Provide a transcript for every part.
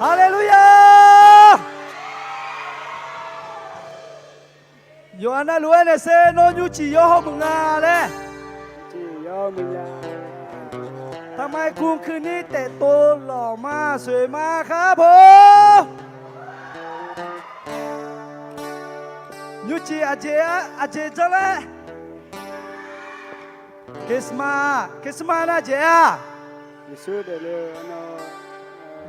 할렐루야! 요한나 루엔에세 노뉴치 여호문가래. 여문야. ทำไมคุณคืนนี้แต่งตัวหล่อมากสวยมากครับผมยูจีอาเจจังเลยคริสต์มาสนะเจ้า 예수 데레 너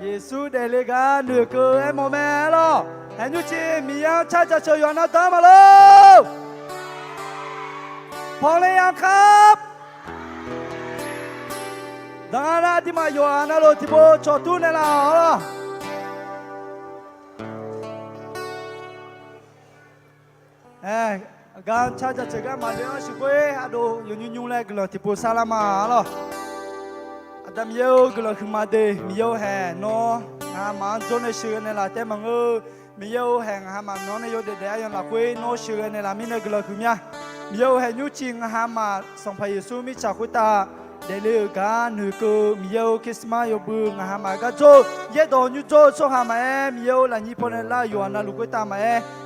เยซูเดลิกาหนึ่งคือไอ้โมเมนต์咯เห็นยูจีมียังชาจะเชยยอนนะตามมาเลยพร้อมหรือยังครับดังนั้นที่มาอยู่นะเราที่โบชอตุนแล้วการชาจะเจอกันมาเลี้ยงชิบุยอะดูยุ่งเลยกันเลยที่โบซาลามาล่ะอาดัมเยอะกันเลยขึ้นมาเดมีเยอะแห่เนาะมันจนในเชื่อในละแต่มังมีเยอะแห่มันน้องในโยเดียยังละคุยโนเชื่อในละมีในกันเลยขึ้นเนี่ยมีเยอะแห่ยุ่งจริงมาส่งพระเยซูมีจากคุตาเดลิกันหนึ่งคือมีเยอะคริสต์มาสยบึงมาก็โจเยดอนยูโจโซมามีเยอะหลังญี่ปุ่นละอยู่อันนั้นลูกก็ตาม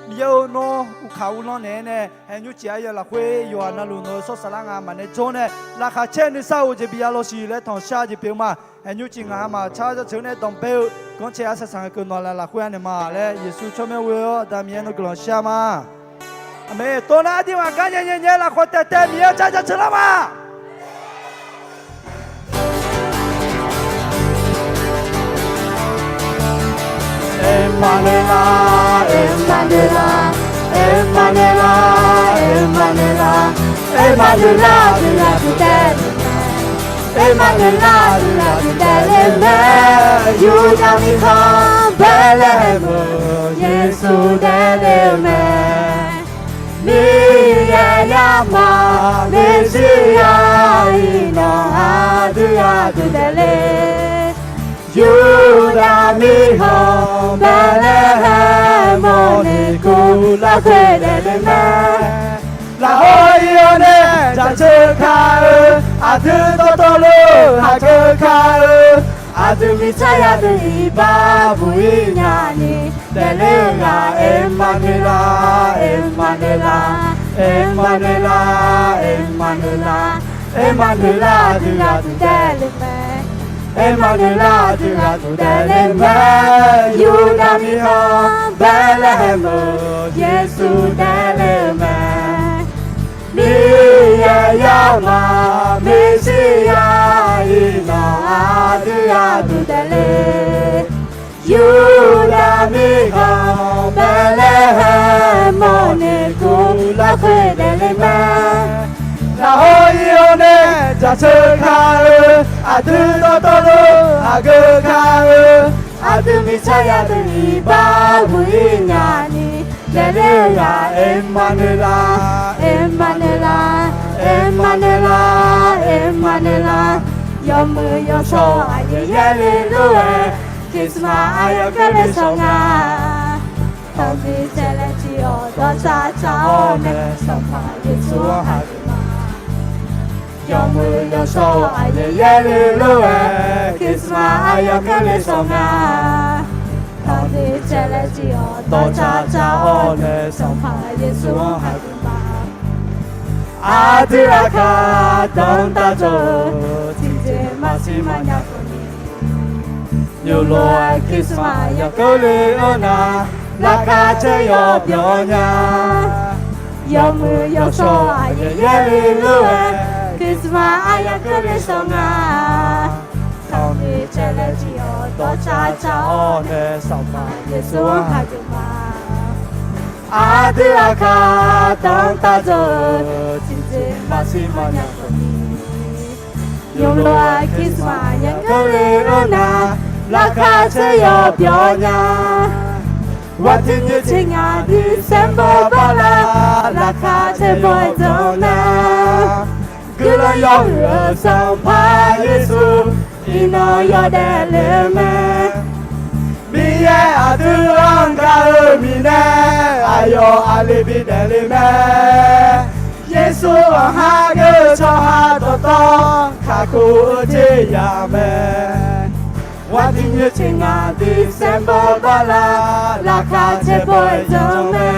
มีเยอะโนอุขาวโนเนี่ยเห็นยูจีอาละคุยอยู่อันนั้นลูกโนโซสลังมันเนี่ยโจเนี่ยราคาเช่นนี้สาวจะบิอาโลชีและทองชาจะเปียวมาเห็นยูจีมาชาจะเชิญเนี่ยต้องเปียวก่อนเช้าสังเกตนอนละคุยเนี่ยมาและเยซูชอบเมื่อดามีนกลอนชามาอเมตัวนั้นที่ว่ากันเนี่ยละคนแต่มีเยอะชาจะเชิญมา Emmanuel, Emmanuel, Emmanuel, Emmanuel, Emmanuel, Emmanuel, Yuda mikam Bethlehem, Yesu deleme, Miyama, Messiah, ina adu dele. Yuda mikam Bethlehem, Monikula kwedeleme. La hoyone jachekae adu totolu hakekae adu misaya adu ibabu inyani delega Emmanuel Emmanuel Emmanuel Emmanuel Emmanuel adu deleme Emmanuel adu deleme Yuda mikam Bethlehem Yesu deleme Miyama Messiah ina adu dele Yuda mikam Bethlehem Monikula kwedeleme La hoyone jachekae adu totolu hakekae adu misaya adu ibabu inyani Delega Emmanuel Emmanuel Emmanuel Emmanuel Yomu yoso aye yelelue Kisma ayakele songa Tobi telechi odo cha one Sopa Yesu haguma Yomu yoso aye yelelue Kisma ayakele songa Tobi telechi odo cha one Sopa Yesu haguma Adiraka dontajo Tije masima nyakoni Nyuloa kisma yakole ona Lakache yo pyonya Yomu yoso aye yelelue Kisma ayakole songa Tobi telechi odo cha one Sopa Yesu haguma Adiraka dontajo Tije masima nyakoni Nyuloa kisma yakole ona Lakache yo pyonya Watinye chinga December bala Lakache boy dona Gula yo sampa Yesu Ino yo deleme Miye adu angae mine ayo alibi delime Yesu ahage choha toto kaku uji yame วันที่ยืดเชิงงานดิเซมเบอร์บาลาราคาเจ็บปวดจังแม่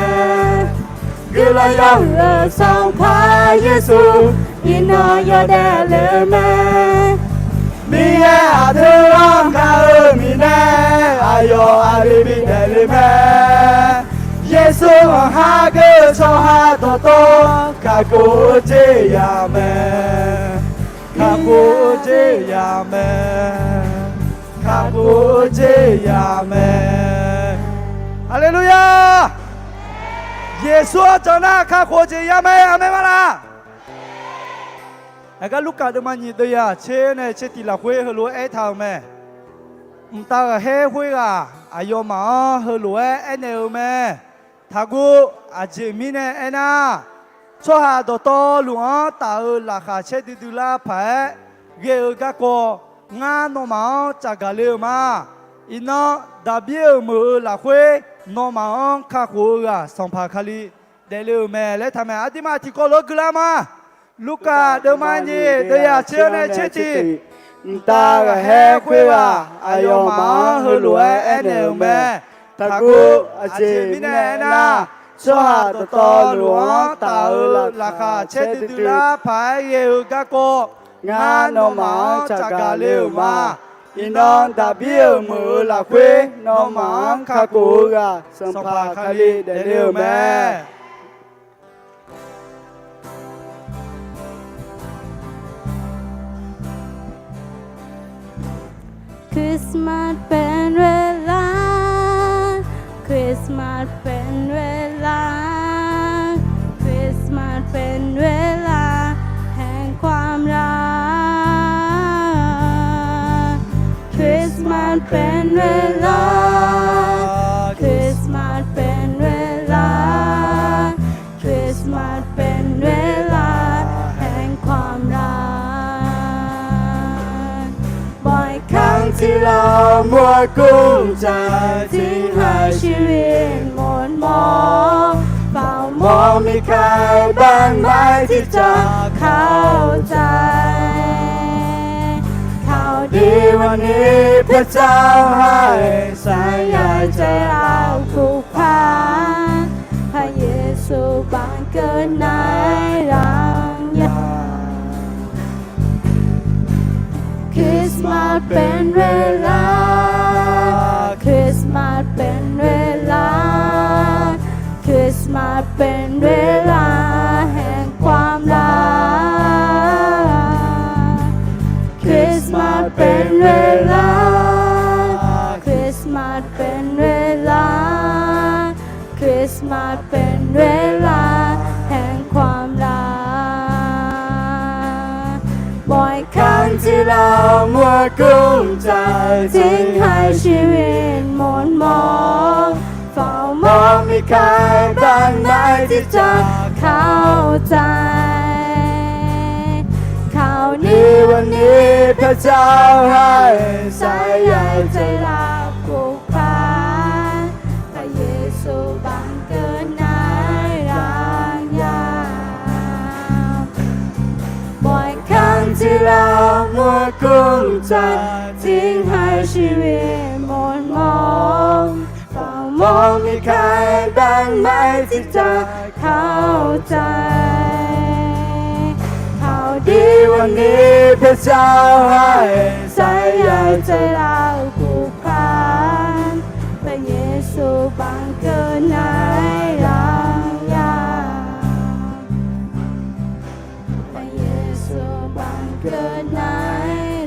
กุลายาเรือสองพาเยซูอินอยอเดลแม่มีแย่อาเธอร้องกามีแน่อายออาริบิเดลแม่เยซูฮาเกชอฮาโตโตคาโกเจยาแม่คาโกเจยาแม่คาโกเจยาแม่ฮาเลลูยาเยซูเจ้าหน้าคาโกเจยาแม่อาเมนมาละไอ้ก็ลูกกาดมันยีตัวยาเชนเชติละคุยฮัลโหลไอ้ทางแม่ตาเฮคุยกะอายอมาฮัลโหลไอ้เนวแม่ทากูอาเจมิเนเอนาชัวหาโตโตลุงตาราคาเชติดุลาไปเกลกะโกงานนมาจากาเลมาอินอดาบิเอมือละคุยนมาคาคูกะสัมภาคาลีเดลแม่และทำไมอธิมาที่โกโลกลามาลูกาเดมันยีเดียเชเนเชติตาเฮคุยว่าอายอมาฮัลโหลเอเนลแม่ตากูอาเจมิเนนาชัวหาตอหลวงตาราคาเชติดุลาพายเยลกะโกงานนมาจากกาเลมาอินอนดาบิเอมือละคุยนมาคากูกะสัมภาคาลีเดลแม่คริสต์มาสเป็นเวลาคริสต์มาสเป็นเวลาคริสต์มาสเป็นเวลาแห่งความรักคริสต์มาสเป็นเวลาคริสต์มาสเป็นเวลาคริสต์มาสเป็นเวลาแห่งความรักบ่อยครั้งที่เรามัวกุ้มใจทิ้งให้ชีวิตหมดมองเฝ้ามองมีใครบ้างไหมที่จะเข้าใจข่าวดีวันนี้พระเจ้าให้สายใยใจเราผูกพันพระเยซูบังเกิดในรังยาคริสต์มาสเป็นเวลาคริสต์มาสเป็นเวลาคริสต์มาสเป็นเวลาแห่งความรักคริสต์มาสเป็นเวลาคริสต์มาสเป็นเวลาคริสต์มาสเป็นเวลาแห่งความรักบ่อยครั้งที่เรามัวกุ้มใจทิ้งให้ชีวิตหม่นหมองเฝ้ามองมีใครบ้างไหมที่จะเข้าใจข่าวนี้วันนี้พระเจ้าให้สายใยใจเราผูกพันพระเยซูบังเกิดในรังยาบ่อยครั้งที่เรามัวกุ้มใจทิ้งให้ชีวิตหม่นหมองเฝ้ามองมีใครบ้างไหมที่จะเข้าใจข่าวดีวันนี้พระเจ้าให้สายใยใจเราผูกพันพระเยซูบังเกิดในรังยาพระเยซูบังเกิดใน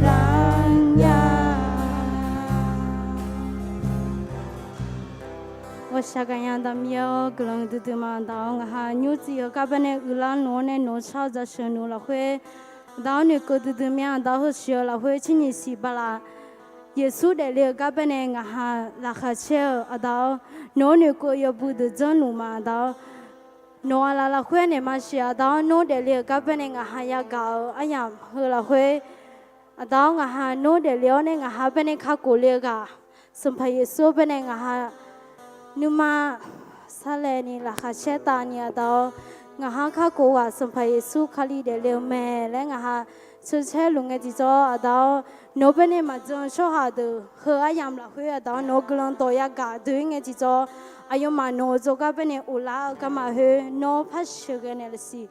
รังยา我下个样的苗，可能都他妈到我哈牛子有个本来乌拉诺呢，诺炒着生牛了会，到你个都他妈到后学了会，请你洗巴啦。耶稣的那个本来我哈拉哈车，到诺你个要不得走路嘛到。诺拉拉会呢嘛是到诺的那个本来我哈要搞，哎呀，后来会，到我哈诺的了呢我哈本来考过那个，圣派耶稣本来我哈。นูมาซาเลนี่ล่ะค่ะเชตานี่ดาวงาฮาคาโกวาสัมภเยซูคาลีเดเลแม่และงาฮา สุดแช่ลุงไงจีจ้าดาวโนเป็นเนี่ยมาจนชอบหาดูเฮอายามละเฮือดาวโนกลังตัวยากาดูไงจีจ้าอายุมาโนโจก็เป็นเนี่ยอุลาก็มาเฮโนพัชเชกันเนี่ยละสิ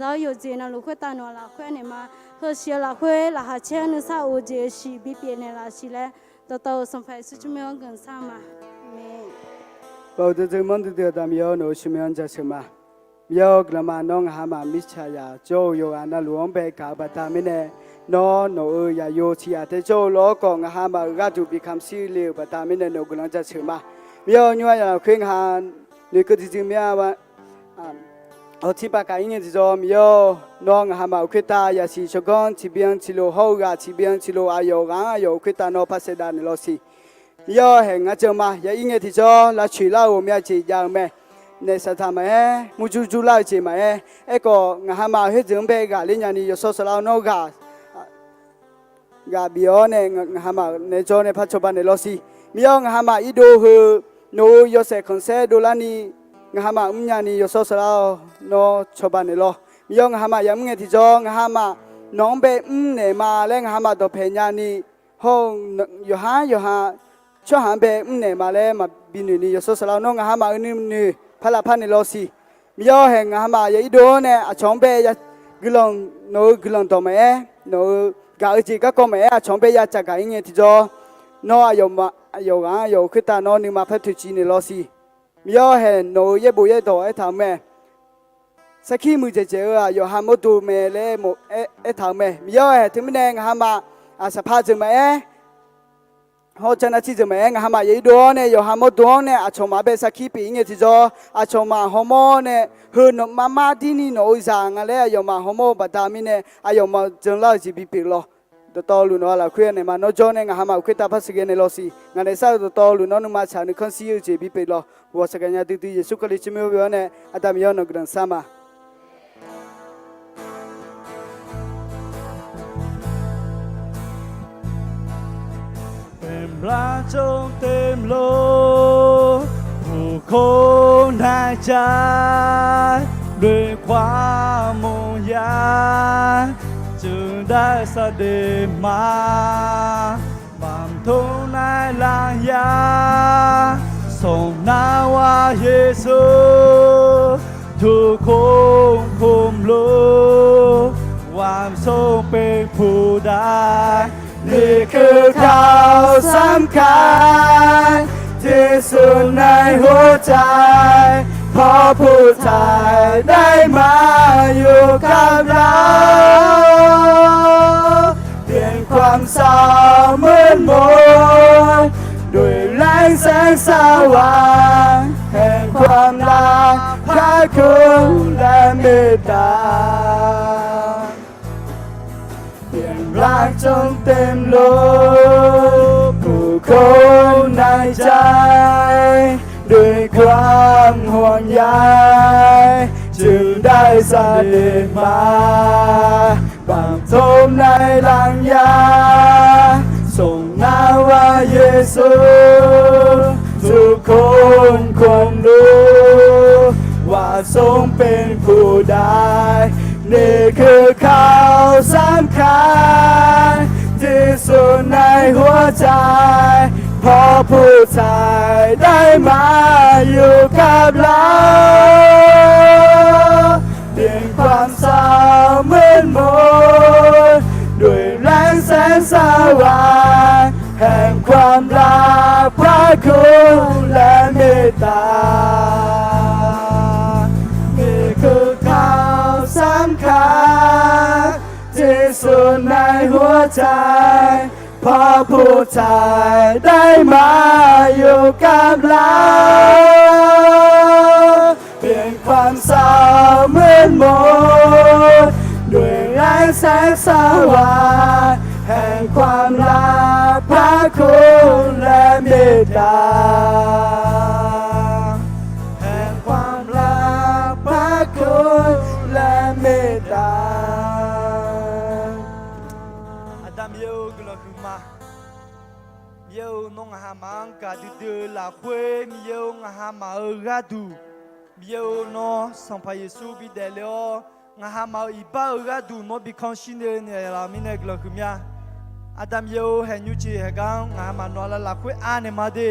ดาวอยู่เจนะลูกตาโนละเฮือเนี่ยมาเฮเชียละเฮือละหาเชนึกซาโอเจชีบีเปียเนี่ยละสิแล้วต่อสัมผัสสุดไม่เอาเงินสามาเม bảo tôi chỉ muốn tôi làm yêu nó xin miễn cho xem mà yêu cái mà nó ngã mà mít chả ya cho yêu anh là luôn bé cả bà ta mình nè nó ya yêu chỉ à thế cho nó còn ngã mà gạt tụ bị khám xí liều bà ta mình nè nó cũng làm cho xem mà yêu như vậy là khuyên hàng nếu cứ chỉ miễn mà ở chỉ ba cái này thì cho yêu nó ngã mà khuyên ta ya chỉ cho con chỉ biếng chỉ lo hậu gà chỉ biếng chỉ lo ayo khuyên ta nó phát sinh ra nó xí yo hẹn ngã chờ mà ya ý thì cho là chỉ là ôm ya chỉ giang mẹ nên sao tham mà mu chú lại chỉ mà có ngã mà hết dưỡng bé gà lên nhà đi so lao nó gà biểu này ngã mà nên cho nên phát cho bạn này lo xí miêu ngã mà ít đồ hư nó yo sẽ không sẽ đồ là ni ngã mà nhà đi so lao nó cho bạn này lo miêu ngã mà ya nghe thì cho ngã mà nón bé này mà lên ngã mà đồ phê nhà đi hông yo ha cho hàng bè này mà lẽ mà bin này số sáu nó ngã mà này phải là phải này lo xí bây giờ hàng ngã mà vậy đó nè chọn bè ya cái lòng tao mẹ nó cái gì các con mẹ chọn bè ya chả cái nghe thì cho nó ayo khi ta nó nhưng mà phải thực chi này lo xí bây giờ hàng nó ye bùi ye đồ thằng mẹ sau khi mình chơi ayo ham một tu mẹ lẽ một thằng mẹ bây giờ hàng thì mình đang ngã mà sắp phá chừng mẹ họ chân là chỉ cho mẹ ngã mà vậy đó nè, giờ ham một đuông nè, cho mà bé sa khí bị nghe thì cho, cho mà họ mò nè, hơn nó mà đi ni nói rằng là giờ mà họ mò bắt đam nè, giờ mà chẳng là chỉ bị lo, to luôn nó là khuyên này mà nó cho nên ngã mà khuyên ta phát sinh này lo gì, ngã này sao to luôn nó mà chả được con siêu chỉ bị lo, và sẽ cái nhà từ từ Giêsu Christ mới biết nè, Adam yêu nó gần sama. Ra trong tim lôผู้คนหายใจด้วยความโมยาจึงได้เสด็จมาบำทุกในลางยาส่งนามว่าเยซูทุกคนคุมรู้ความทรงเป็นผู้ได้นี่คือข่าวสำคัญที่สุดในหัวใจเพราะผู้ชายได้มาอยู่กับเราเปลี่ยนความเศร้ามืดมนด้วยแรงแสงสว่างแห่งความรักพระคุณและเมตตาเปลี่ยนรักจนเต็มโลกผู้คนในใจด้วยความห่วงใยจึงได้เสด็จมาบังทมในหลังยาส่งนามว่าเยซูทุกคนคงรู้ว่าทรงเป็นผู้ได้นี่คือข่าวสำคัญที่สุดในหัวใจเพราะผู้ชายได้มาอยู่กับเราเปลี่ยนความเศร้ามืดมนด้วยแรงแสงสว่างแห่งความรักพระคุณและเมตตานี่คือข่าวสำคัญที่สุดในหัวใจเพราะผู้ชายได้มาอยู่กับเราเปลี่ยนความเศร้ามืดมนด้วยแรงแสงสว่างแห่งความรักพระคุณและเมตตาแห่งความรักพระคุณและเมตตาอาดามเยอะกลคือมาเยอะน้องหามังกาดูเดลาคุยมีเยอะหามาเอราดูเยอะน้องสัมภาระสูบิเดลโอ งาหามาอีบ้าก็ดูโนบิคอนชินเดเนี่ยเราไม่เนี่ยกลัวคือเมียอาดามเยอะเห็นยูจีเฮกังงาหามานอลละคุยอ่านมาดี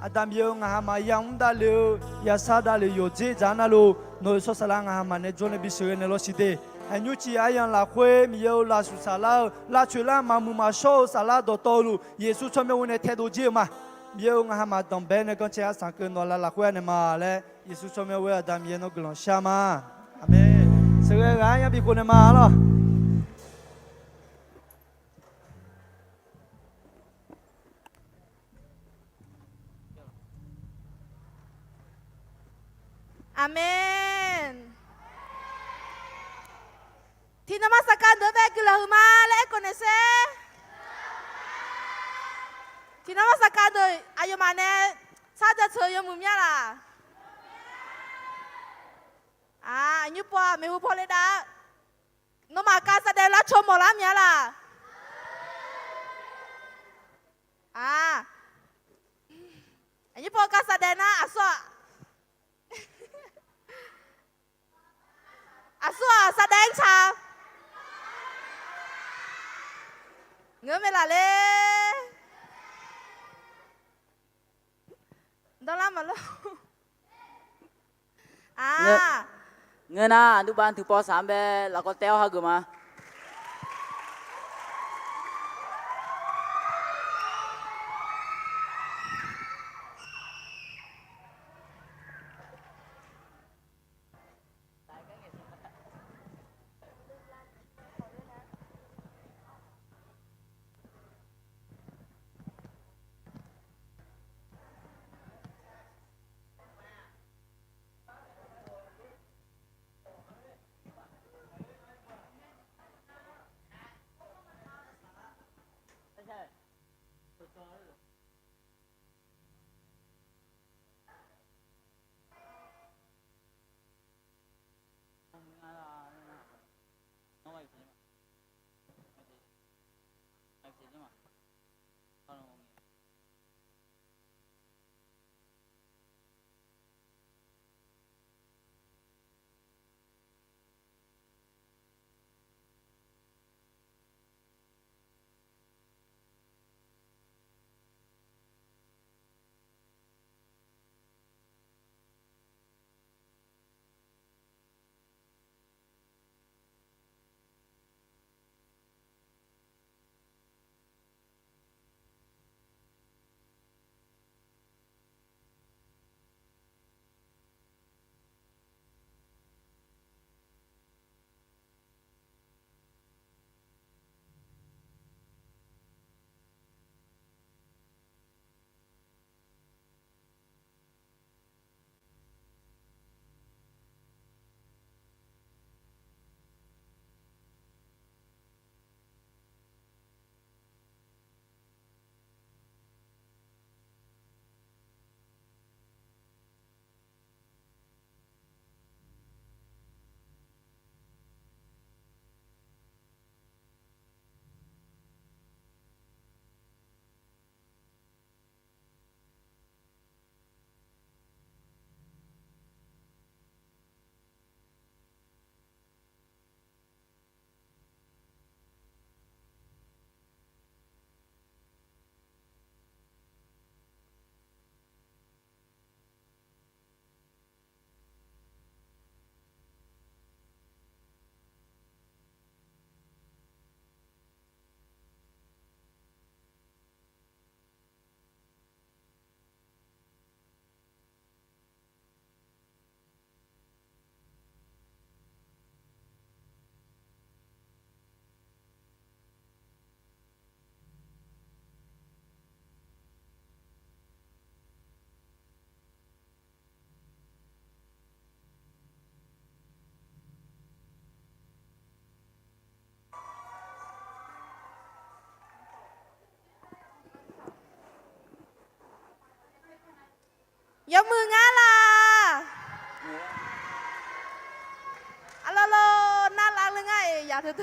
อาดามเยอะงาหามายังดาลิวยาซาดาลิโยเจจานาลูโนยสสลางาหามาเนี่ยจนบิเชเนลสิเดเห็นยูจีอายังละคุยมีเยอะลาสุสาลาลาชุลามามุมาโชสาลาโดโตลูเยซูชมเวเนี่ยเทโดเจมามีเยอะงาหามาดอมเบเนกันเชียสังเกตนอลละคุยเนี่ยมาเลยเยซูชมเวอาดามเยโนกลอนชามาอาเมนเสกงานยังบิคุเนมาล่ะอาเมนที่นมัสการเดเวกิลาหุมาและคนเนเซที่นมัสการโดยอายุมาเนซาจะเชยมุมยาล่ะอายุปัวไม่หูพอเลยดานมาการแสดงรับชมหมอลำยาล่ะอายุปัวการแสดงนะอาสวแสดงชาเงื่อนเวลาเลยต้องรับมาแล้วเงินนะอนุบาลถึงป .3 เบแล้วก็เต้าฮักมายกมืองาล่ะอะโลน่ารักเลยไงอย่าเถอะ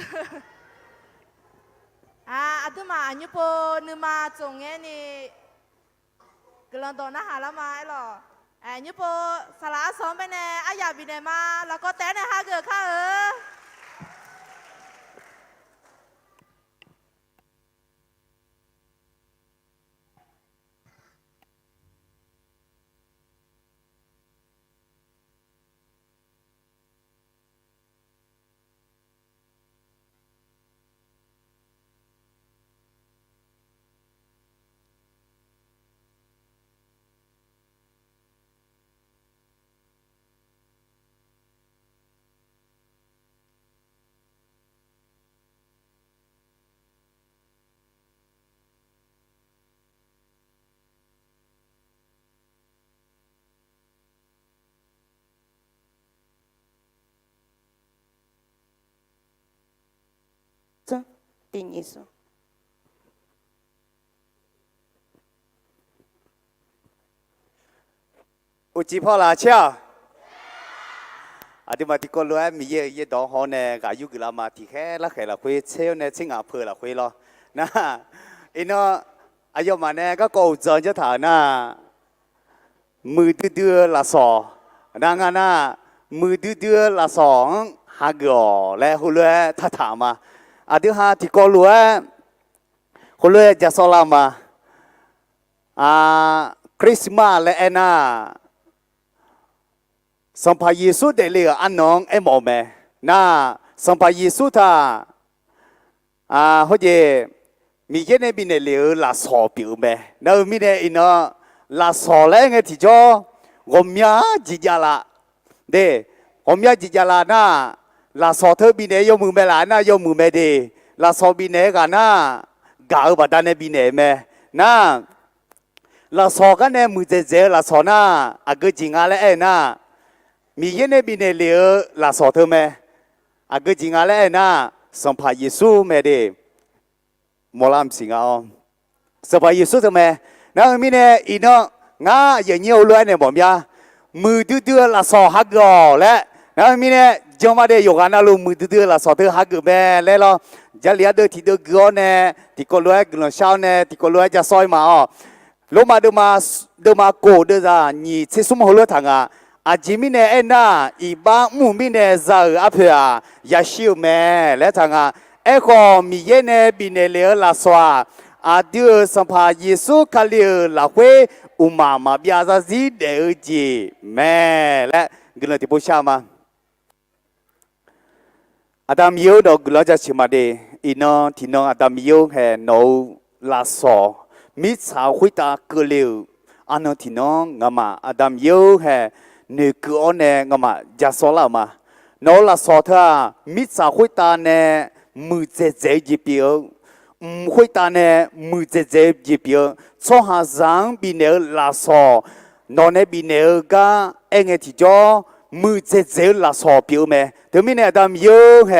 อาตุมาอันยุปนึมาจงเงี้ยนี่กลังตัวน่าหาละมาไอ้หรอยุปสาระสอนไปแน่อายาบินมาแล้วก็แต่เนี่ยหาเกิดข้า တင်ယေရှု อุจิพ่อลาเชียวอาทิมาที่ก็รู้มีเยอะดองฮอนเนี่ยกายุกลามาที่แค่ละแค่ละคุยเชี่ยวเนี่ยชิงอาเพอละคุย咯นะอินเนาะอายุมาเนี่ยก็กูจอนจะถามนะมือดื้อละสองดังนั้นนะมือดื้อละสองหากอและหัวเรือถ้าถามมาอาทิตย์ห้าที่ก็รู้หัวเรือจะสลามาคริสต์มาสและเอ็น่าสัมภาเยซูเดลีอันน้องเอ็มอมน่าสัมภาเยซูท่าเขาจะมีเยอะบินเลี้ยวลาสอปิวเมน่ามีเนี่ยอินะลาสอแล้วไงที่จ่อกมยาจิจาระเด้กมยาจิจาระน่าลาสอเธอบินเนี่ยยมือเมล่ะน่ายมือเมเดลาสอบินเนี่ยกันน่ากาวบัดเนี่ยบินเนี่ยเมน่าลาสอกันเนี่ยมือเจลาสอน่าอากูจิงอะไรเอ็น่ามีเยอะบินเลี้ยวลาสอเธอเมอากูจิงอะไรน่าสัมภาเยซูเมเดมอลามสิงห์สัมภาเยซูเธอเมน่ามีเนี่ยอินะง่าอย่างเงี้ยล้วนเนี่ยบ่มยามือดื้อลาสอฮักกอและน่ามีเนี่ยจอมาเดียกันนะลูมือดื้อลาสอเธอฮักกอเมแล้วเราจะเลี้ยเดินที่เดือดเนี่ยที่ก็ล้วนกลุ่มชาวเนี่ยที่ก็ล้วนจะซอยมาลงมาเดิมาโกเดือดนี่เชื่อสมหัวเรือทางอาจิมิเนเอ็น่าอีบ้ามุมิเนซาอัพยายาชิวเมและทางเอโคมีเยเนบิเนเลลาสวาอาดิวสัมภาเยซูคาลิลาเวอุมามาบิอาซาซีเดอจีเมและกลุ่มที่พูดชามาอาดามยูดอกกลุ่มจะชิมาเดอินอที่น้องอาดามยูเฮโนลาสอมิสาวคุยตากลิวอันนั้นที่น้องงามาอาดามยูเฮนึกอันเนี่ยงามาจะสละมาโนลาสอเธอมิสาวคุยตาเนี่ยมือเจ๊จีเปียวคุยตาเนี่ยมือเจ๊จีเปียวชอหาจังบินเนลาสอนอนเนี่ยบินเนก็เอ็งที่จ่อมือเจ๊ลาสอเปียวเมแต่มีเนี่ยดามเยอะแฮ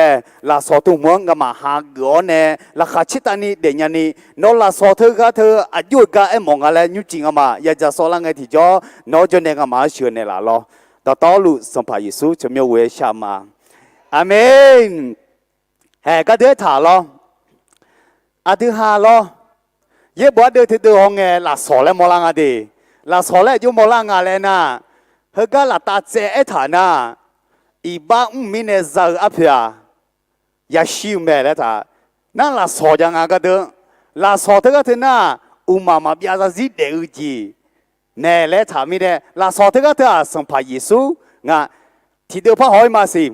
ลาสอตัวมังงามาหากอันเนี่ยราคาชิตานี่เดียนนี่โนลาสอเธอก็เธออายุก็เอ็มมองอะไรยุจริงอ่ะมาอยากจะสอนอะไรที่จ่อโนจนเนี่ยงามาเชื่อเนี่ยละล้อต่อลุสัมภาเยซูจะมีเวชามาอาเมนเฮ้ก็เดือดถาล้ออาทิตย์ห้าล้อเย็บบัวเดือดที่เดือดห้องเงี้ยลาสอแล้วมอลังอะดีลาสอแล้วอยู่มอลังอะไรนะเฮ้ก็ลาตาเจ๊ฐานะอีบ้ามินเนซาอัพยายาชิวเมแล้วท่านั่นลาสอจังอ่ะก็เดือลาสอเธอก็เถอะนะอุมามาบิอาซาซิเดอจีเน่แล้วท่ามีเนี่ยลาสอเธอก็เถอะสัมภาเยซูงะที่เดือดพระหอยมาสิ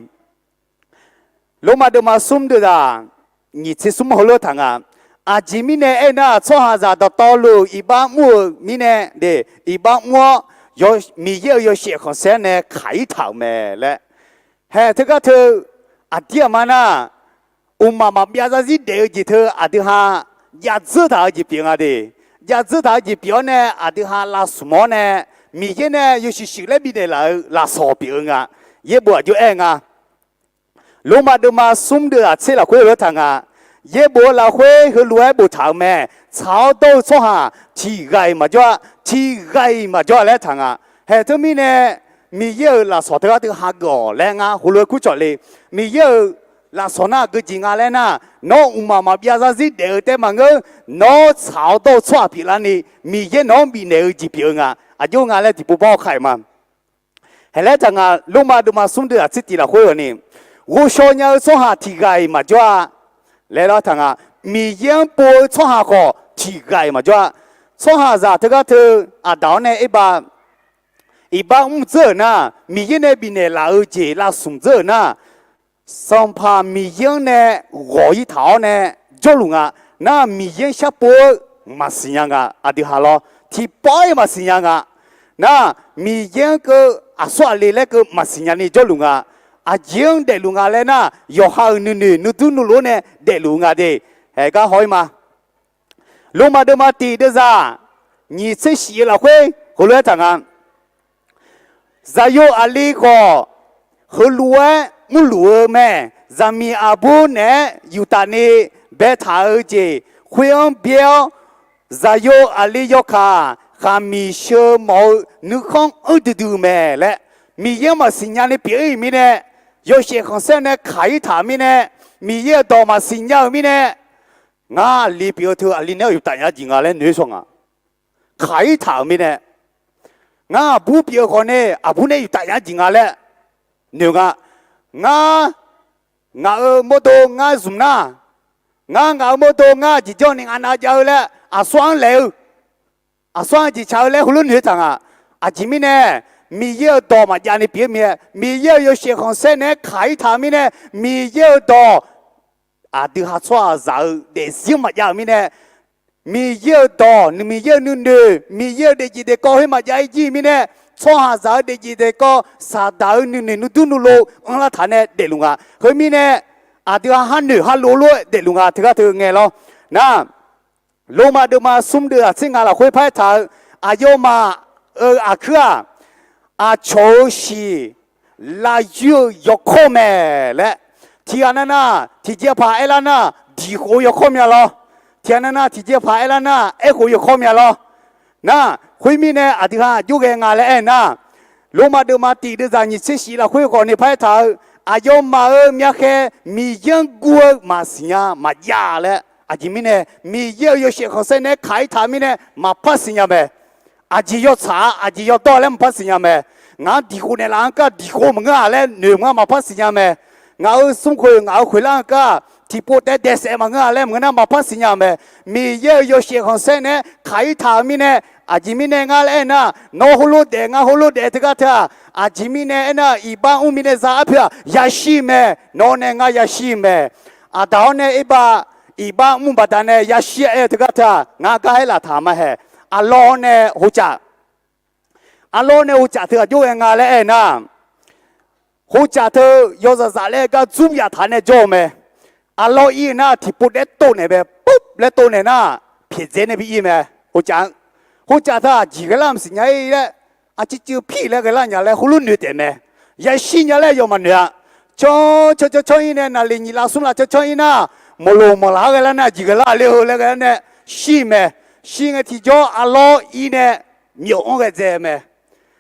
ลงมาเดือมาซุ่มเดือดนี่ที่ซุ่มหัวเรือทางอาจิมิเนเอ็น่าชอหาจาดตอลูอีบ้ามัวมิเนเดอีบ้ามัวยมีเยอะเสียของเสนเนไข่ถาวแม่และเฮ้เธอก็เธออาเดียมานะอุมามาบิอาซาซิเดอจิเธออาดิฮายาจืดาจิเปียงอะดียาจืดาจิเปียงเนอาดิฮาลาสมอเนมีเยเนยูชิชิเลบิเนลาสอเปียงอะเยบัวอยู่เองอะลงมาเดือมาซุ่มเดือดเสละคุยเรื่องทางเย่บัวเราคุยคือรวยบุตรแม่ชาวโตชหาที่ไกมาจ้าที่ไกมาจ้าแล้วทางเฮ้ทุมีเนี่ยมีเยอะละสอดก็ตัวฮักก่อแล้วหัวรวยคุยจอดเลยมีเยอะละสอน่าก็จริงอะไรนะน้องอุมามาพิจารณาสิเดี๋ยวแต่มังก็น้องชาวโตชอบพิลานี่มีเยอะน้องมีเนี่ยจีเปียงอายุงานแล้วที่ผู้บ่าวใครมาเฮ้แล้วทางลงมาดูมาซุ่มเดือดสิที่ละคุยวันนี้我小鸟做下体改嘛就来了ทางมีเยี่ยมปู做下个体改嘛就做下咋这个头到呢一把这呢มีเยี่ยม呢比呢老姐老孙这呢上怕มีเยี่ยม呢我一套呢就弄那มีเยี่ยม下ปู嘛是样的哈咯ที่ป้อย嘛是样的那มีเยี่ยม个说เลย那个嘛是样的就弄อาเจียงเดลุงอะไรนะยอหานุตุนุโลเนี่ยเดลุงอะไรเฮ้ก็หอยมาลงมาเดิมาตีเดซ่านี่เสียละคุยหัวเรือทางซาโยอาลีก็หัวเรือมุลัวแม่จามีอาบูเนี่ยอยู่ตานีเบ别他姐会用表在有阿里有卡还米小毛你看ดู没嘞米也嘛新疆的别米呢有些行生呢开他米呢米也多嘛新疆米呢啊里表头阿里呢有大家进啊嘞女生啊开他米呢啊不表可呢啊不呢有大家进啊嘞女啊啊摩托啊什么呢摩托啊只叫你安那叫嘞啊双流啊双只桥嘞葫芦女长啊前面呢米要多嘛家里别面米要有些行生呢开他们呢米要多对下错绕的什么样面呢米要多米要女米要的几的高黑嘛家一起面呢错下绕的几的高啥道女都路我那谈呢的路啊后面呢对下汉女哈路的路啊这个头眼咯那罗马的嘛送的这个了会拍他有嘛คือโชชีลายูยกข้อแม่และที่อันนั้นน่ะที่เจ้าพาเอลาน่ะดีโหยกข้อแม่ละที่อันนั้นน่ะที่เจ้าพาเอลาน่ะโหยกข้อแม่ละนะคุยมีเนี่ยที่ฮะยูเกงอะไรนะโลมาเดมาตีเดจานิเชชีละคุยก่อนในภายทางยมมามีแค่มียังกัวมาเสียมายาและจิมีเนี่ยมีเยอะเสียของเส้นเนี่ยขายทามีเนี่ยมาพัสยามเอจิยอช้าจิยอต่อแล้วมาพัสยามเองาดีคนในหลังก็ดีคนมึงอะไรหนึ่งมาพัสยามเองาสมควรงาคุยหลังก็ที่พูดแต่เดสมึงอะไรมึงน่ะมาพัสยามมีเยอะเสียของเส้นเนี่ยขายทามีเนี่ยจิมีเนี่ยอะไรนะโนฮุลุเดงาฮุลุเดตก็เถอะจิมีเนี่ยนะอีบ้าอุมีเนี่ยซาเพียยาชิเมโนเนี่ยงายาชิเมดาวเนี่ยอีบ้ามุมบัดเนี่ยยาชีตก็เถอะงาก็ให้ละถามมาเหรอลอเนี่ยหูจักหูจักเถอะอยู่ยังไงเลยนะหูจักเถอะยศสาเลก็จุ่มยาทานเนี่ยจ่อไหมลออีน่ะที่พูดเล็ดโตเนี่ยแบบปุ๊บเล็ดโตเนี่ยนะผิดเจเนี่ยพี่ไหมหูจักเถอะจีกลามสิไงเลยจิ๋วพี่เลยก็แล้วเนี่ยเลยหุ่นนุ่ยเต็มไหมยาชีเนี่ยเลยยอมเนี่ยช่ออีเนี่ยนาลีนี่ลาสุนละช่ออีน่ะมโลมาลากันแล้วนะจีกลาเลยหัวเลยกันเนี่ยชีไหมชีไงที่จ่อลออีเนี่ยมีองค์เจไหม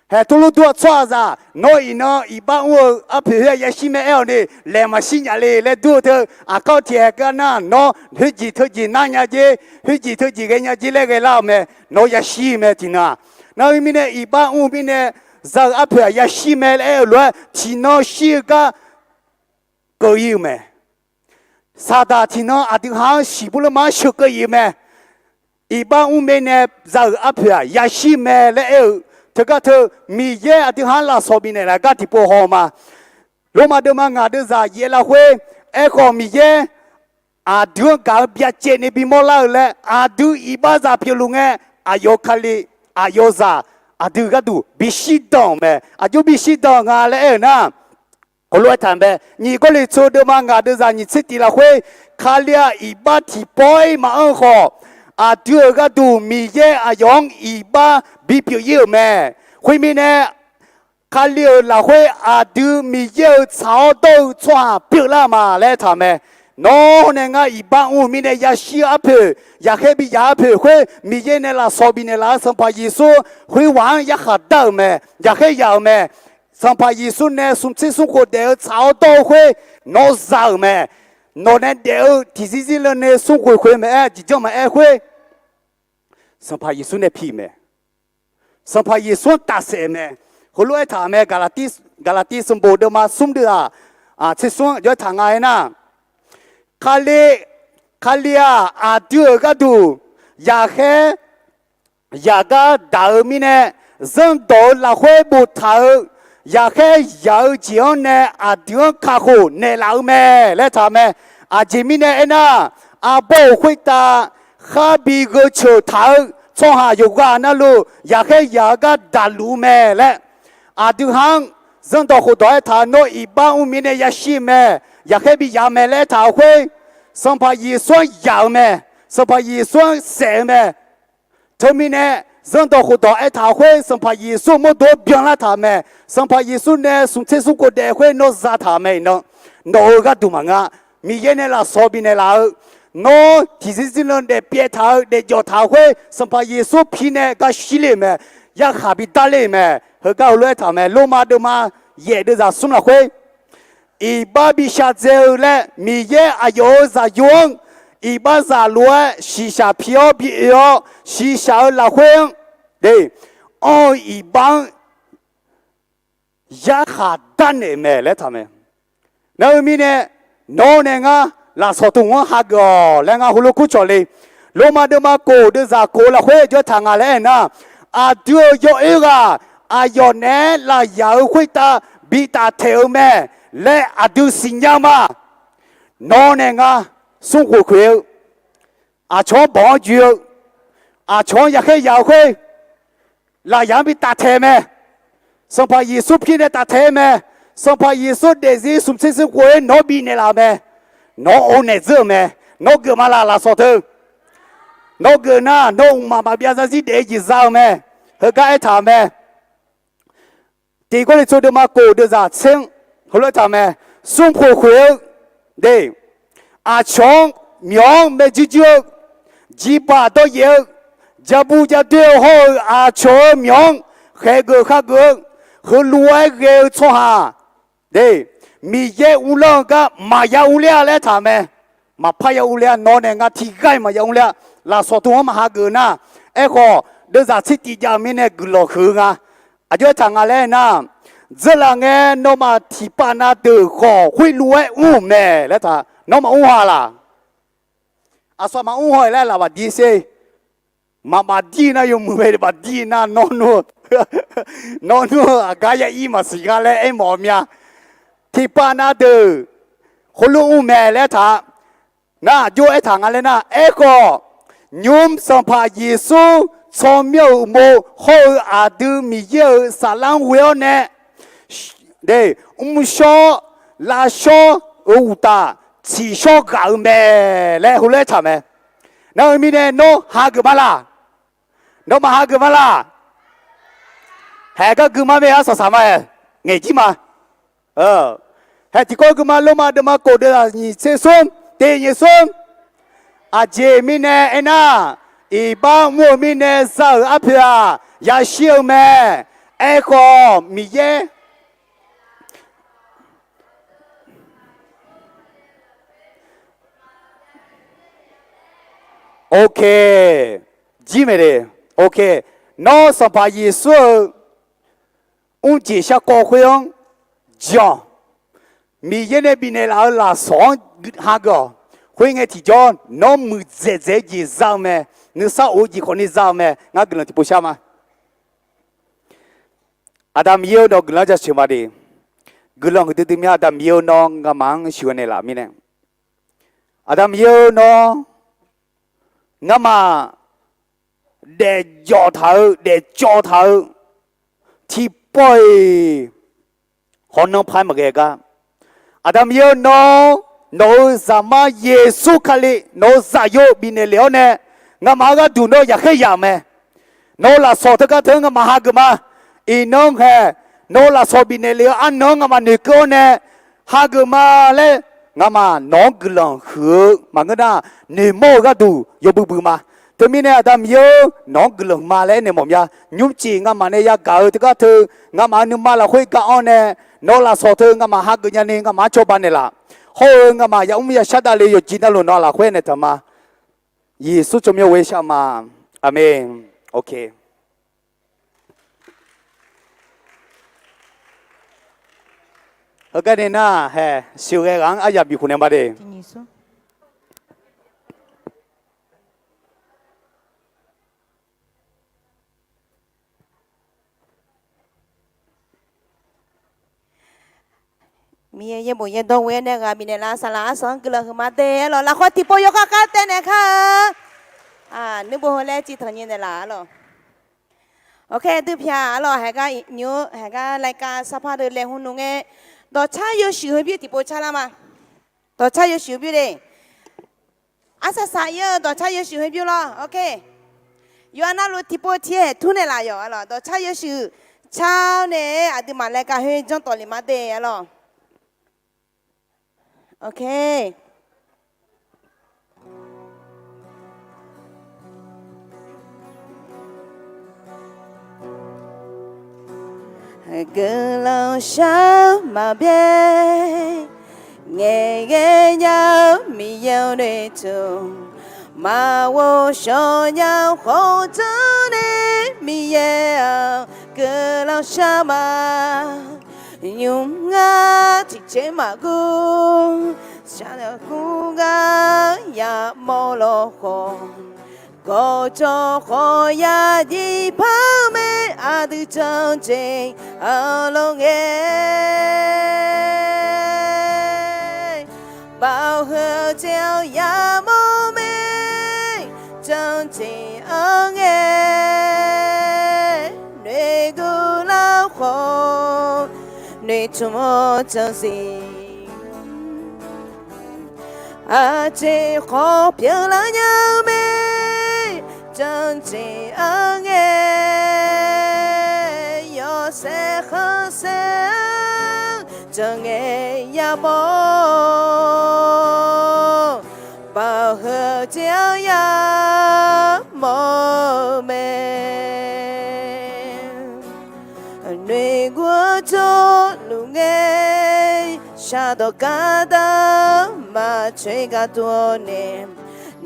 เฮ้ทุลุตัวชัวร์จ้ะน้อยน้อยบ้านวัวเพื่อยาชีไหมเนี่ยเลมาชีเนี่ยเลยดูเถอะเขาเทียกันนะน้อฮึจีนั่นยาจีฮึจีกันยาจีเลยกันแล้วไหมน้อยาชีไหมที่น่ะน้อยมีเนี่ยบ้านวัวมีเนี่ยจะเพื่อยาชีไหมเลยที่น้อยชีก็ก็ยิ่งไหมซาดาที่น้อยที่หางชีบุลมาชุกก็ยิ่งไหมอีบ้านอุ้มเนี่ยจะเพื่อยาชีไหมเลยเธอก็เธอมีเยอะที่หางลาสบินเนี่ยก็ที่พอหอมาโลมาเดมังอาเดจ่าเยละเว้ก็มีเยอะดูกับเบียเจนี่บิมอลาเลยดูอีบ้าจะพิลุงโยคาลีโยซาดูก็ดูบิชิดองไหมดูบิชิดองอะไรนะก็รู้ทันไหมนี่ก็เลยโชว์เดมังอาเดจ่านี่สิที่ละเว้คาเลียอีบ้าที่ปอยมาขอดูก็ดูมีเยอะยองอีบ้าบิพิวเยอะแม่คุยมีเนี่ยคาเลียละคุยดูมีเยอะชาวโตชัวพิวละมาแล้วทำไมน้องเนี่ยอีบ้าอุ้มีเนี่ยยาชีอาเพยาแค่บิยาเพคุยมีเยอะเนี่ยละสอบิเนี่ยละสัมภายิสุคุยวางยาขัดเดิมแม่ยาแค่ยาวแม่สัมภายิสุเนี่ยสุนทรสุขเดียวชาวโตคุยน้องสาวแม่น้องเนี่ยเดียวที่สิเลยเนี่ยสุขคุยแม่จิจ้าแม่คุยสัมภายิสุเนี่ยพี่แม่สัมภายิสุตัดเสียแม่คนรู้ไอ้ถามแม่กาลาติสมบูรณ์มาสุ่มเดือเชื่อส่วนย้อนทางไงนะคาเลียดูก็ดูอยากแค่อยากก็ดาวมีเนี่ยซึ่งโดนละคุยบุตรอยากแค่อยากเจียนเนี่ยดูข้าหูเนี่ยเราแม่และถามแม่จิมีเนี่ยนะบอกคุยตาข้าบีก็เชื่อทางช่องหาอยู่กันนั่นลูอยากให้อยากก็ดัลูแม่และดูหางซึ่งตัวคนตัวทานโนอีบ้านอุ้มเนี่ยยาชีแม่อยากให้บิยาแม่และท้าวคุยสัมภายิส่วนยาวแม่สัมภายิส่วนเสแม่ทมีเนี่ยซึ่งตัวคนตัวท้าวคุยสัมภายิส่วนมันตัวเบียงละท้าแม่สัมภายิส่วนเนี่ยสุนทรสุขเดียวคุยโนซาท้าแม่เนาะโนก็ดูมังอ่ะมีเยเนี่ยละสอบิเนี่ยละ nó thì xin lên để bia thảo để cho thảo huế xong phải Giêsu pin này cái xí lệ mà ya khá bị ta lệ mà hơi cao lệ thảo mà lô ma đô ma dễ đưa ra xuống là huế y ba bị sát dễ lệ mi ye ayo za yuang y ba za lúa xí xa phiêu bị yếu xí xa là huế đây y ba ya khá đan này mà lệ thảo mà nếu mi này nó này ngã là số tung hoa hạt gò là ngã hulu cú cho đi lô mà đưa mà cổ đưa ra cổ là huế cho thằng ngà lên na đưa yo ega yo nè là giàu huế ta bị ta theo mẹ lẽ đưa sinh nhá mà nó nè ngã sung hồ khuya cho bỏ chuyện cho nhà cái giàu huế là giàu bị ta theo mẹ xong phải Giêsu phi này ta theo mẹ xong phải Giêsu để gì sum sinh sinh huế nó bị này là mẹ nó ôn này dữ mẹ nó cứ mà là sao thôi nó cứ na nó mà bây giờ gì để gì sao mẹ hơi cái thằng mẹ thì có thể cho được mà cổ được ra xem hồi lại thằng mẹ xung quanh khuya đây chong miếng mẹ chỉ chưa chỉ ba đó nhiều giờ bu giờ tiêu hồi cho miếng khai khác hơi lúa ghê cho hà đây mi ye ulang ka ma ya ulia le tha me ma pha ya ulia no ne nga thi gai ma ya ulia la so tu ma ha gu na e kho de za chi ti ja mi ne gu lo khu nga a jo tha nga le na zela nge no ma thi pa na de kho hui lu e u me le tha no ma u ha la a so ma u hoi le la ba di se ma di na yo mu be ba di na no no ga ya i ma si ga le e mo myaที่ปานาเดอคนลูกแม่และท่าน่าโยไอ้ทางอะไรนะเอก็ยุมสัมภาเยซูชอมเมียวโมโฮอาดูมีเยอะสาลังเวลเน่เดชอลาชออุตาชีชอกาแม่และหุ่นเล่ทำไมน่ามีเน่โนฮากมาลาโนมาฮากมาลาแฮก็คือมาเมียสสามเงยจีมาthì coi cái mà lô mà đâm mà cổ đưa là nhị xe xuống tiền nhị xuống chị mình nè anh à ba mua mình nè sao áp à ya siêu mẹ em có mi ye ok gì mày đi ok nó sao phải Giêsu ông chỉ sẽ có khuyên John mi ye ne bi ne la song ha go hui nge ti jo no mu ze ji zao me ni sa o ji ko ni zao me nga glan ti po sha ma adam yo do glan ja shi ma di glan ko ti mi adam yo no nga mang shi ne la mi ne adam yo no nga ma de jo thao ti poi hon no phai ma ge ga Adam yo no zama Yesu kali no zayo bine leone nga maga du no ya khe ya me no la so ta ka thang ma ha gma inong he no la so bine leo an no nga ma ne ko ne ha gma le nga ma no glong khu ma nga na ne mo ga du yo bu bu ma to mi ne Adam yo no glong ma le ne mom ya nyum chi nga ma ne ya ga ta ka thu nga ma nu ma la khoi ka on ne nó là số thứ ngắm mà hát cái nhà này ngắm mà cho bạn này là hồi ngắm mà ông bây giờ đã lấy được chín luôn nó là khuyên này thầm mà Giêsu cho mình về sao mà amen ok ở cái này na hè siêu cái gắng ai bị khuôn em điมีเยบุยดงเวเนี่ยมีในลาสลาสองกิโลคือมาเตะหรอละคนที่ปอยกกันเตะเนี่ยค่ะนึกบุหัวแรกจีทอนยินในลาหรอโอเคตู้พิอาหรอให้ก็นิ้วให้ก็รายการสภาพเดินเลี้ยงหุ่นนุ่งเอ๋ดอชาอยู่ชิวบิวที่ปอยชาละมาดอชาอยู่ชิวบิวเลยอาศัยสายดอชาอยู่ชิวบิวหรอโอเคอยู่อันนั้นรู้ที่ปอยเที่ยทุนในลายอยู่หรอดอชาอยู่ชิวเช้าเนี่ยอาจจะมารายการให้จงต่อลิมาเตะหรอโอเค cứ lâu sao mà biết nghe nghe nhau mi yêu để chung mà vô cho nhau khổ cho nên mi yêu cứ lâu sao mà nhung ngã thì chế mà gu cha được gu ga ya mô lô khổ có cho khó ya đi phá mê à từ trong trình ở lâu nghe bao hứa treo ya mô mê trong trình ở nghe nơi gu lao khổ nơi chung mô trong gì à chỉ khó biết là nhau mê chân chỉ ở nghe yo sẽ không sẽ chẳng nghe ya bố bao hứa chiếu ya mô mê nuôi của cho lu nghe xa đồ cả đó mà chơi cả tua niệm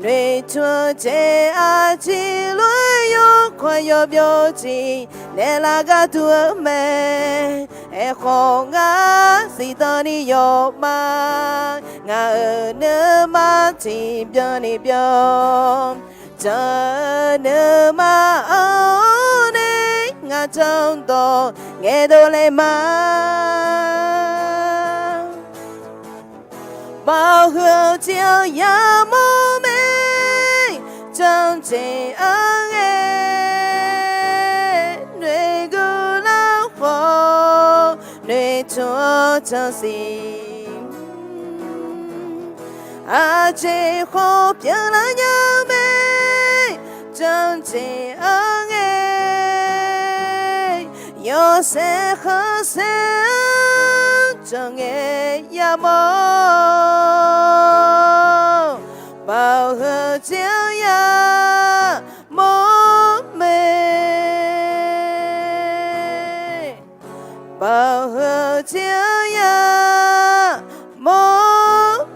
nuôi chúa chế à chỉ lối yo khoai yo biểu chỉ để là cả tua mẹ e khó ngã gì đó đi yo mà ngã ở nơi mà chỉ biểu đi biểu chờ nơi mà ở đây ngã trong đó nghe đồ lệ mà bao hứa chiều ya mô mê trong chỉ ở nghe nuôi gu lao khổ nuôi chúa cho xin à chỉ khổ biết là nhớ mê trong chỉ ở nghe yo sẽ khó sẽ cho nghe ya mô bao hứa chiếu ya mô mê bao hứa chiếu ya mô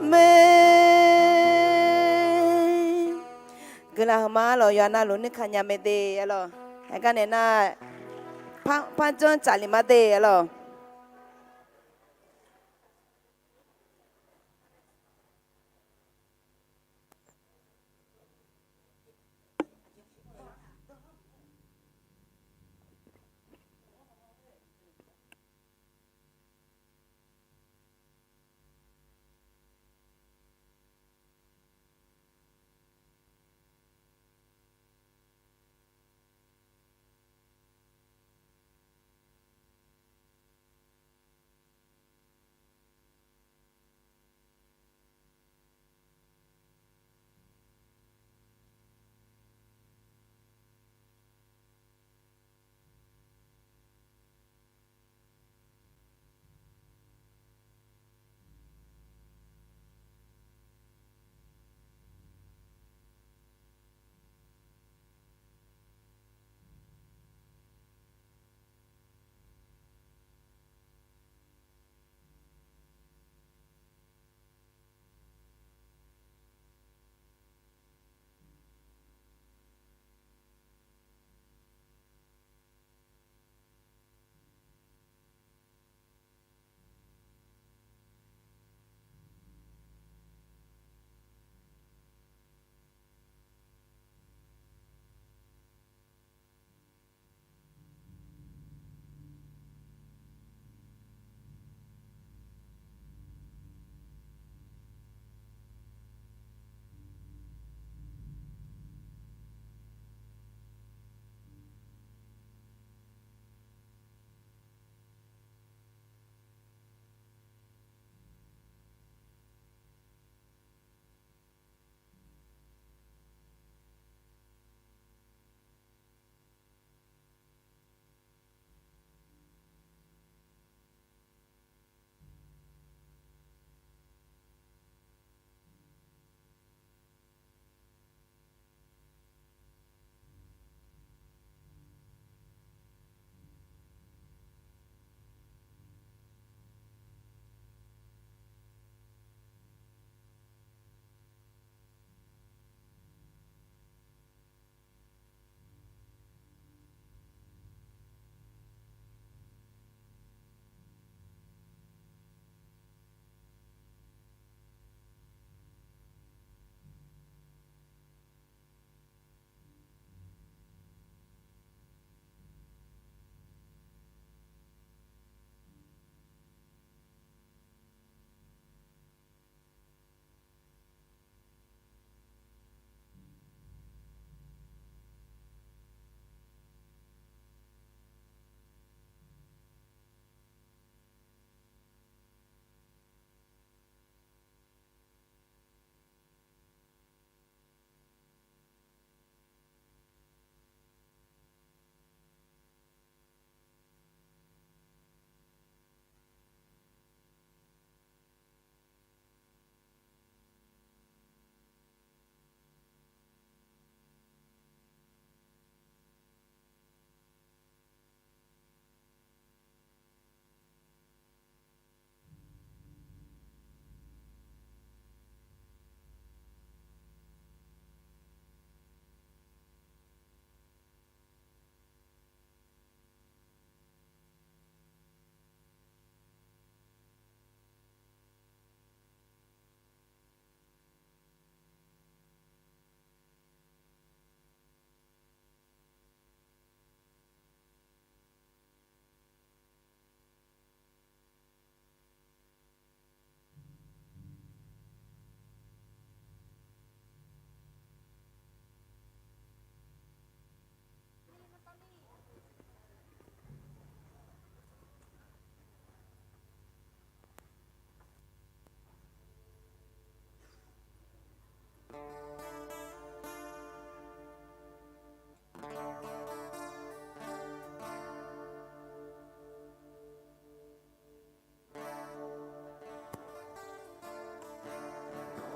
mê cứ là mà lo ya na luôn khanya mê de alo cái này na pan chon chali ma de alo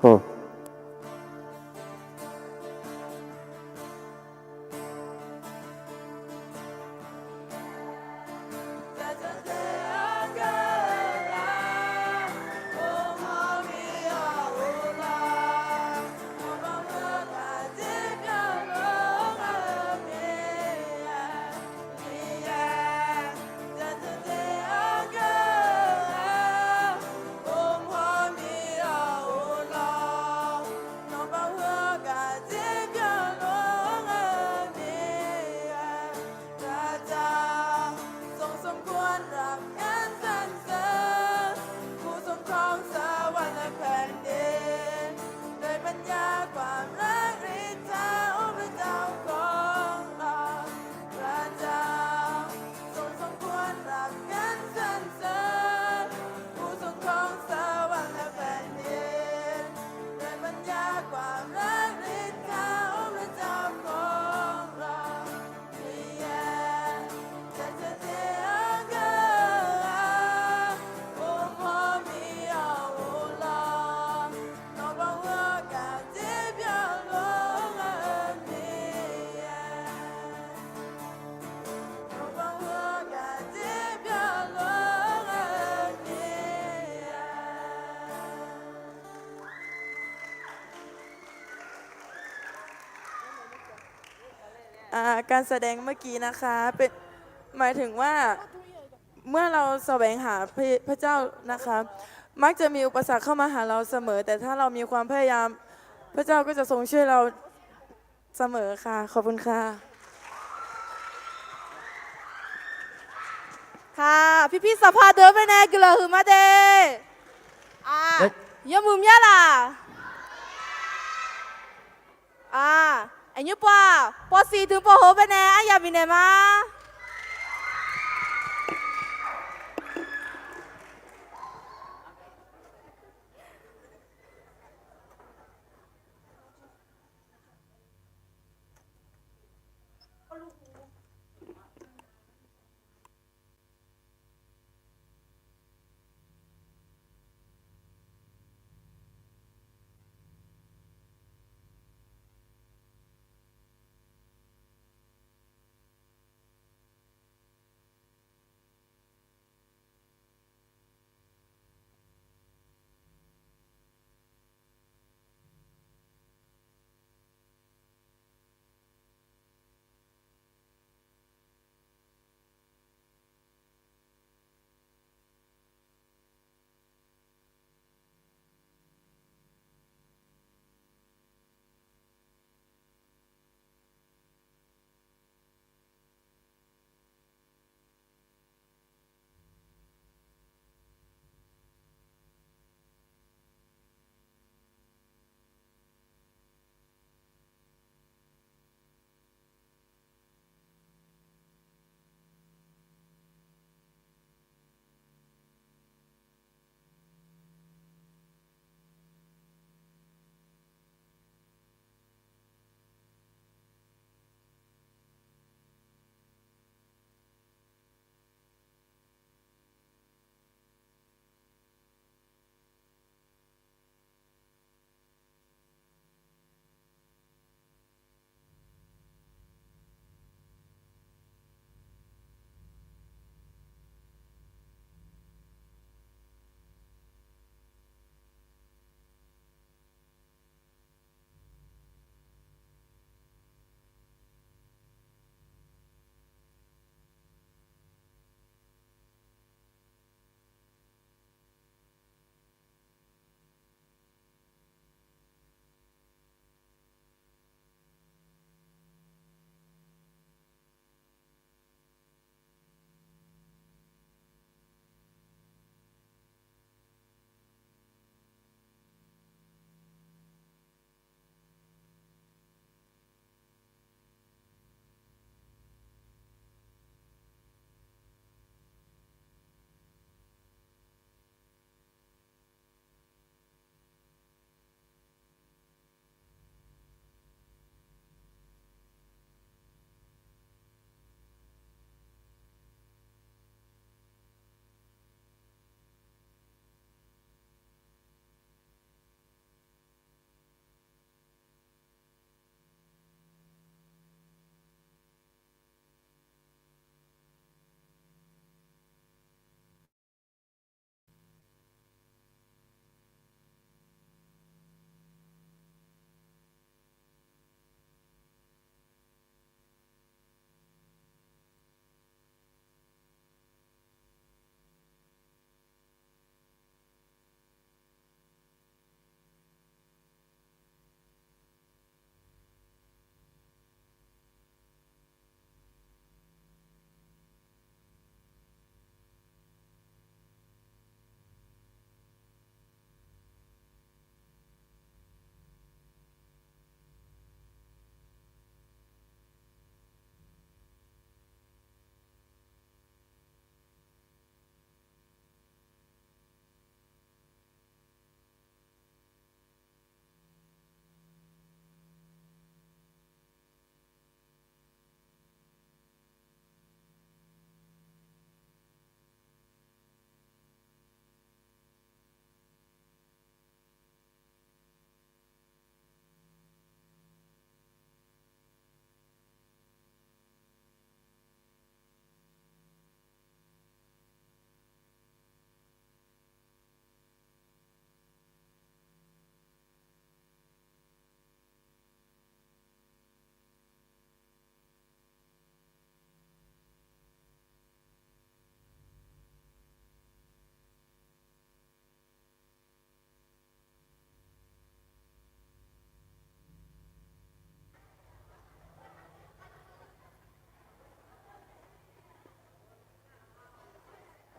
哦。การแสดงเมื่อกี้นะคะเป็นหมายถึงว่าเมื่อเราแสวงหาพระเจ้านะคะมักจะมีอุปสรรคเข้ามาหาเราเสมอ แต่ถ้าเรามีความพยายามพระเจ้าก็จะทรงช่วยเราเสมอค่ะขอบคุณค่ะค่ะพี่สภาเดินไปแน่กลหือมาเดยมุมยะล่ะอันยุปะปอสีถึงปอโหไปแน่อยาบินเนมา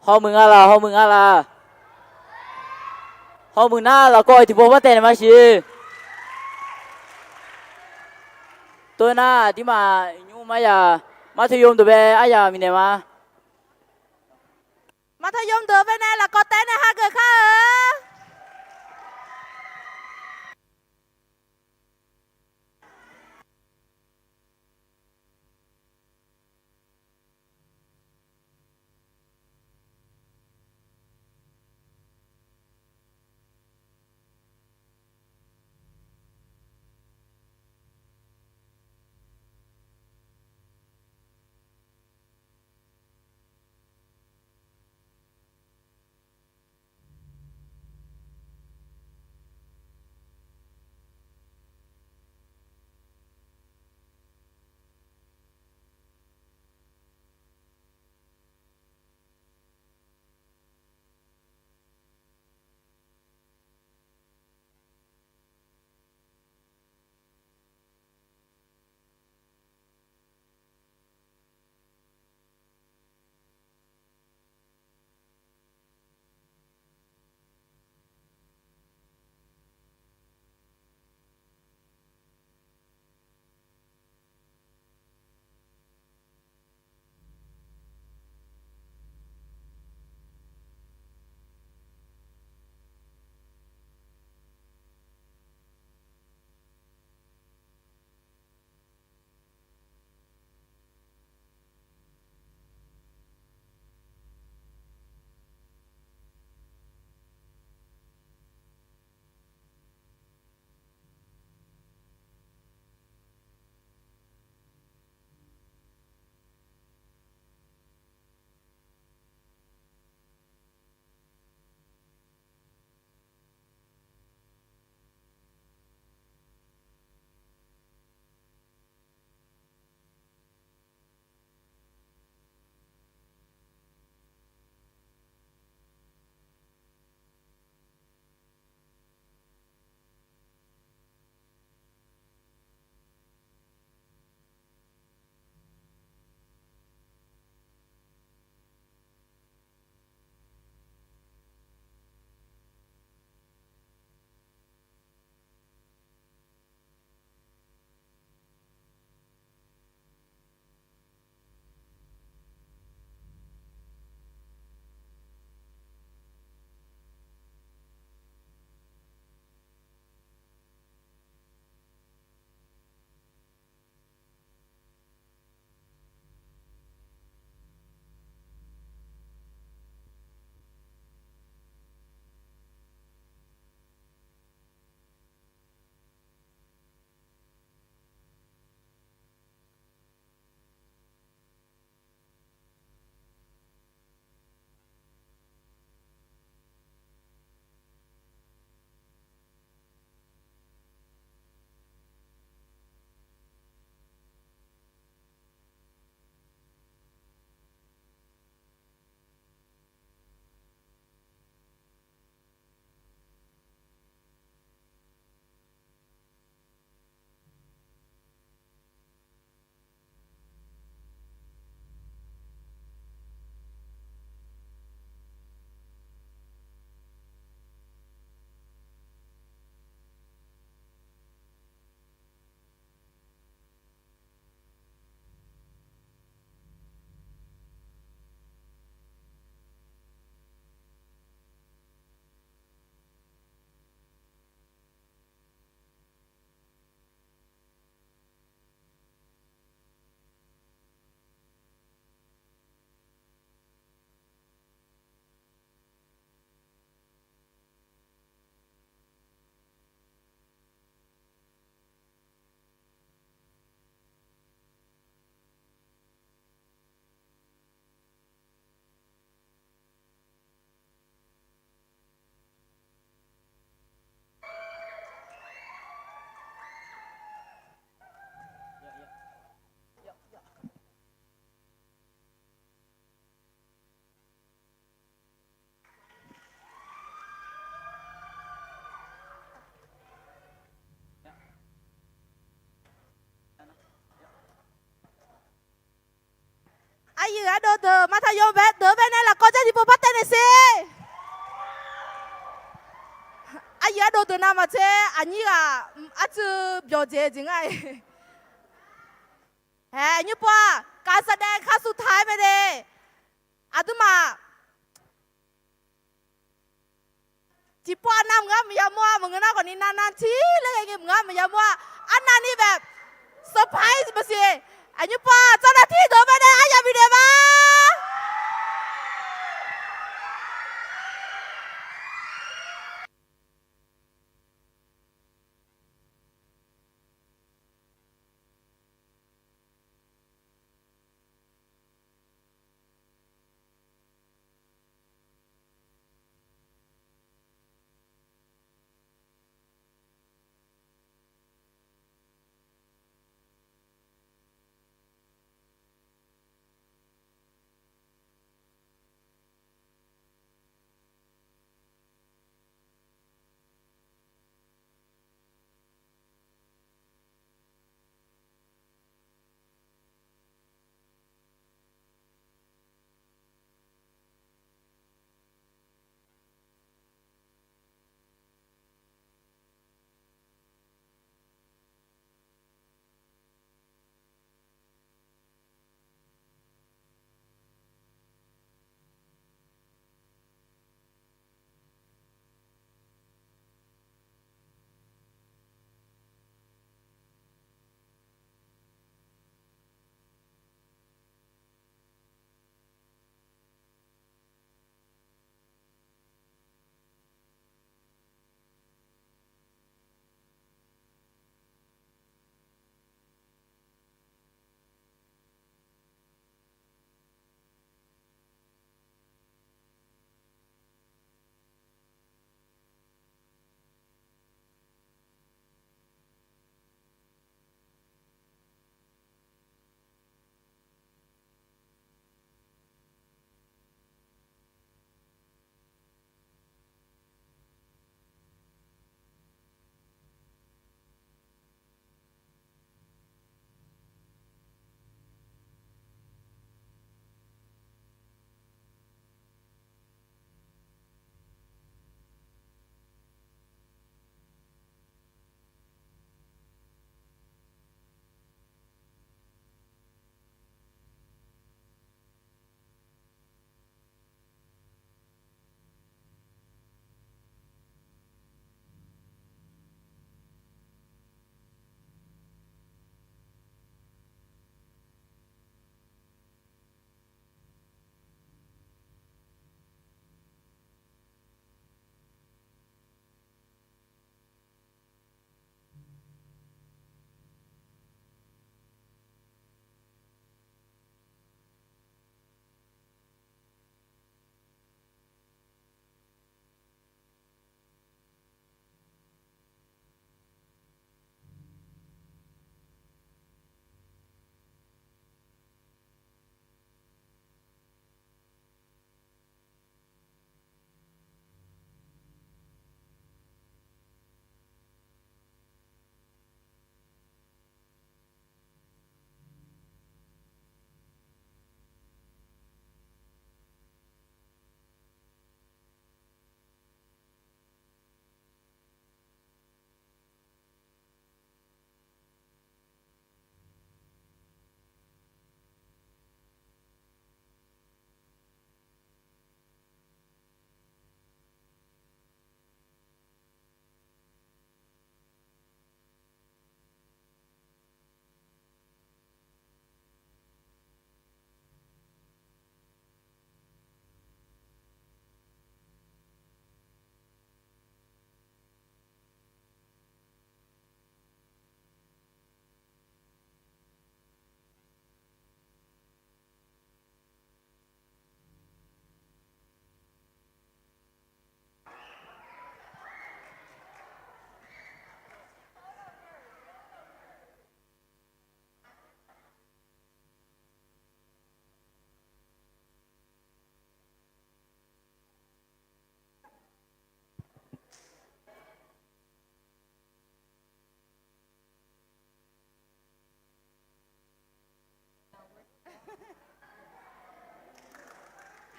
好门啊啦，好门啊啦，好门那老哥，提波不带嘛是。tôi na đi mà nhưng mà ya mà thôi dùng tụi bé ai ya mình mà มัธยมเดือไปแน่ละก็เต้นนะฮะเกิดข้าเออไอ้เหยื่อโดนเธอมัธยมเดือไปแน่ละก็จะที่ปูพัด都对那么切，俺你啊，阿子表姐真爱。哎，你不การแสดงครั้งสุดท้ายไปเลยอาตุมาจีปวน้ำเงี้ยมียามัวมึงน่ากว่านี้นานๆทีเลยไงมึงมียามัวอันนั้นนี่แบบเซอร์ไพรส์มาสิอันนี้ปะเจ้าหน้าที่โดนไปได้อาอย่าไปเดี๋ยวมา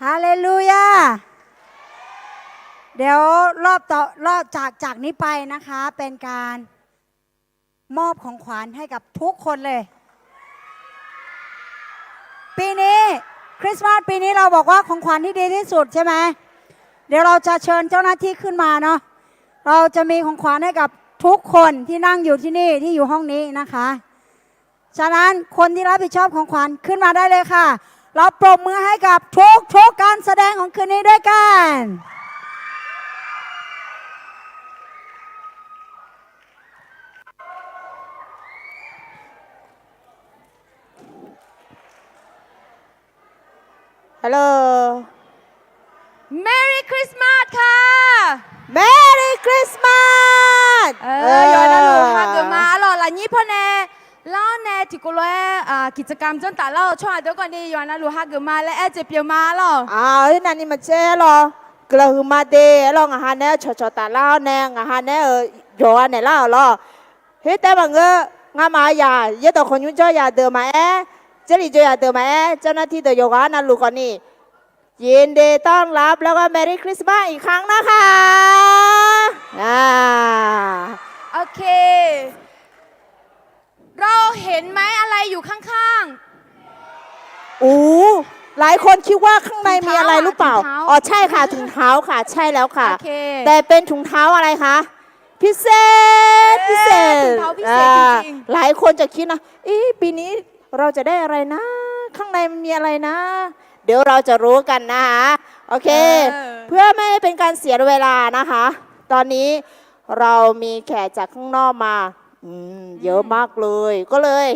ฮาเลลูยา เดี๋ยวรอบจากนี้ไปนะคะ เป็นการมอบของขวัญให้กับทุกคนเลย ปีนี้คริสต์มาสปีนี้เราบอกว่าของขวัญที่ดีที่สุดใช่ไหมเดี๋ยวเราจะเชิญเจ้าหน้าที่ขึ้นมาเนาะเราจะมีของขวัญให้กับทุกคนที่นั่งอยู่ที่นี่ที่อยู่ห้องนี้นะคะฉะนั้นคนที่รับผิดชอบของขวัญขึ้นมาได้เลยค่ะ เราปรบมือให้กับทุกการแสดงของคืนนี้ด้วยกัน ฮัลโหล Merry Christmas ค่ะ Merry Christmas ย้อนหนูฮักกันมาหรอละนี่พ่อแน่แล้วแน่ที่กูเลยกิจกรรมจนแต่เราช่วยเดี๋ยวก่อนดีย้อนหนูฮักกันมาและแอจะเปียวมาหรอนั่นนี่มาเจ้หรอกระหึมาเดลองอาหารเนี่ยชอตาเล่าแนงอาหารเนี่ยย้อนเนี่ยเล่าหรอเฮ้แต่บางงามาอย่าเยอะต่อคนยุ่งเจ้าอย่าเดินมาเจริญจะอย่าเดินมาเจ้าหน้าที่เดินโยกานั่นลูกก่อนนี่ยินดีต้อนรับแล้วก็ Merry Christmas อีกครั้งนะคะโอเคเราเห็นไหมอะไรอยู่ข้างหลายคนคิดว่าข้างในมีอะไรหรือเปล่าอ๋อใช่ค่ะถุงเท้าค่ะใช่แล้วค่ะแต่เป็นถุงเท้าอะไรคะพิเศษถุงเท้าพิเศษจริงๆหลายคนจะคิดนะปีนี้เราจะได้อะไรนะข้างในมันมีอะไรนะเดี๋ยวเราจะรู้กันนะคะโอเคเพื่อไม่ให้เป็นการเสียเวลานะคะตอนนี้เรามีแขกจากข้างนอกมาเยอะมากเลยก็เลย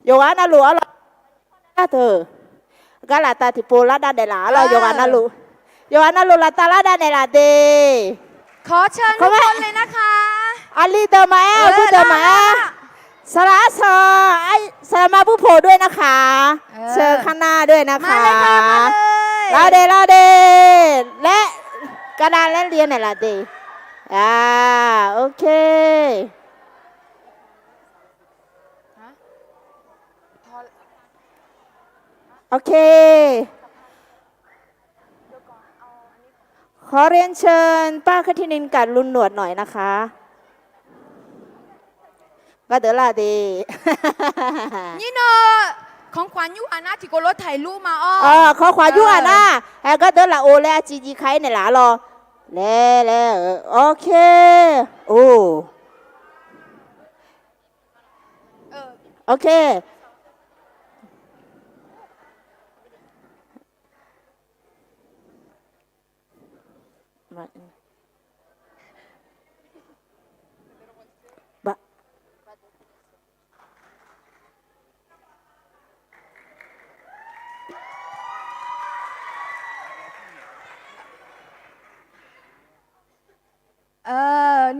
โยอานาลูอะไรเธอกาลาตาติปูลาดาเดลาเราโยอานาลูลาตาลาดาเดลาเดขอเชิญทุกคนเลยนะคะอาลีเดอร์มาผู้เดอร์มาสลาซอไอสลามาผู้โผด้วยนะคะเชิญข้างหน้าด้วยนะคะมาเลยค่ะมาเลยลาเดและกระดานและเรียนไหนลาเดโอเคโอเคขอเรียนเชิญป้าคทินินกัดลุนหนวดหน่อยนะคะก็เดี๋ยวลาดีนี่เนาะของขวัญยูอาน่าที่กูรถถ่ายรูปมาของขวัญยูอาน่าก็เดี๋ยวละโอและจีใครเนี่ยล่ะรอแล้วโอเคโอเค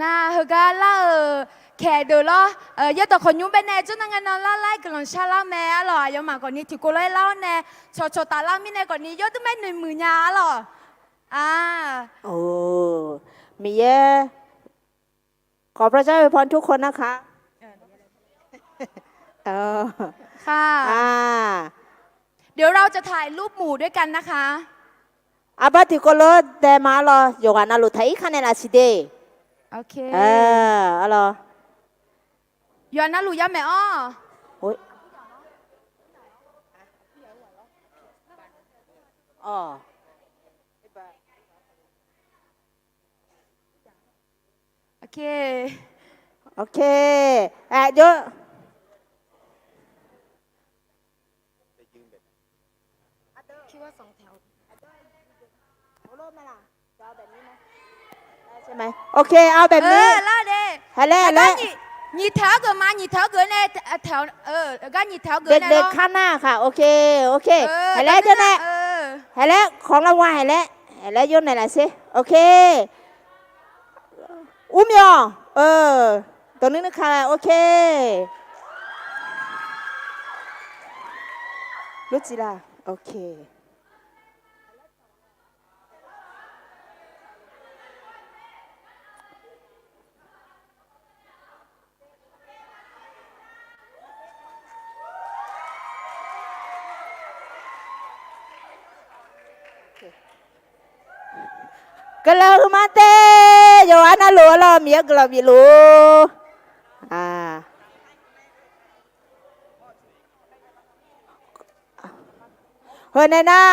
น่าเฮก็ล่าแขกเดือดล้อยาต่อคนยุ่งไปแน่จุดนั้นกันล่าไล่กันหลังชาล่าแม่หรอยามาก่อนนี้ที่กูไล่เล่าแน่ชตาล่ามิแน่ก่อนนี้ยอดต้องไม่หนึ่งหมื่นยาหรอมีเยอะขอพระเจ้าอวยพรทุกคนนะคะค่ะเดี๋ยวเราจะถ่ายรูปหมู่ด้วยกันนะคะอาบาติโกโลเดมาลโยกานาลุไทยคันเนลาสิเดโอเคอะไรยอนาลุยาแม่โอ้ยโอเคเยอะคิดว่า2 แถวใช่ไหมโอเคเอาแบบนี้ล่าเด้แล้ว你调个嘛你调个呢调ก็你调个เด็กๆข้างหน้าค่ะโอเคแล้วเจ้าแม่แล้วของรางวัลแล้วยนไหนล่ะสิโอเคอุ้มยอตัวนึงนะคะโอเครุจิลาโอเค ก็เลยมาเตะอยู่อันนั้นหลัวเราเมียก็เราไม่รู้เฮ้ยน่ะ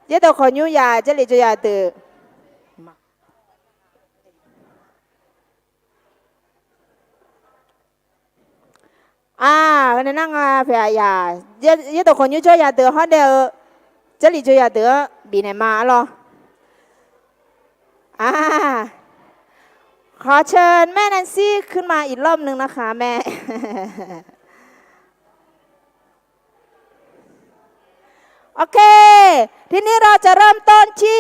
เจ้าตัวคนยุ่งยาเจ้าหลีจะยาตื่นcái năng phải à giờ tôi còn nhớ cho nhà được hết đều这里就要得比你妈了ขอเชิญแม่แนนซี่ขึ้นมาอีกรอบหนึ่งนะคะแม่ โอเคทีนี้เราจะเริ่มต้นที่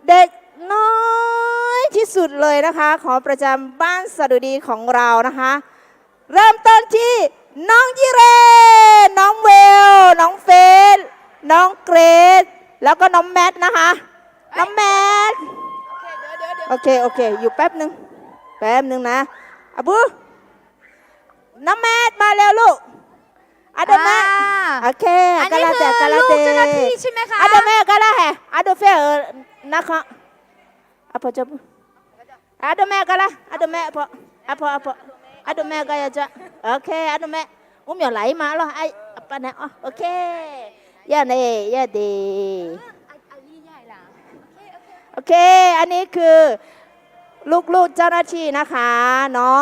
เด็กน้อยที่สุดเลยนะคะของประจำบ้านสดุดีของเรานะคะเริ่มต้นที่น้องยิเรนน้องเวลน้องเฟสน้องเกรซแล้วก็น้องแมทนะคะน้องแมทโอเคอยู่แป๊บหนึ่งนะอาบูน้องแมทมาเร็วลูกอาดแม่โอเคกาลาเตกาลาเตใช่ไหมคะอาดแม่กาลาแฮอาดเฟนะคะอาพอจะอาดแม่กาลาอาดแม่พออาดแม่ก็จะโอเคอาดแม่อย่าไหลมาหรอไอ้ปะเนี่ยโอเคย่าดีโอเคอันนี้คือลูกๆเจ้าหน้าที่นะคะเนาะ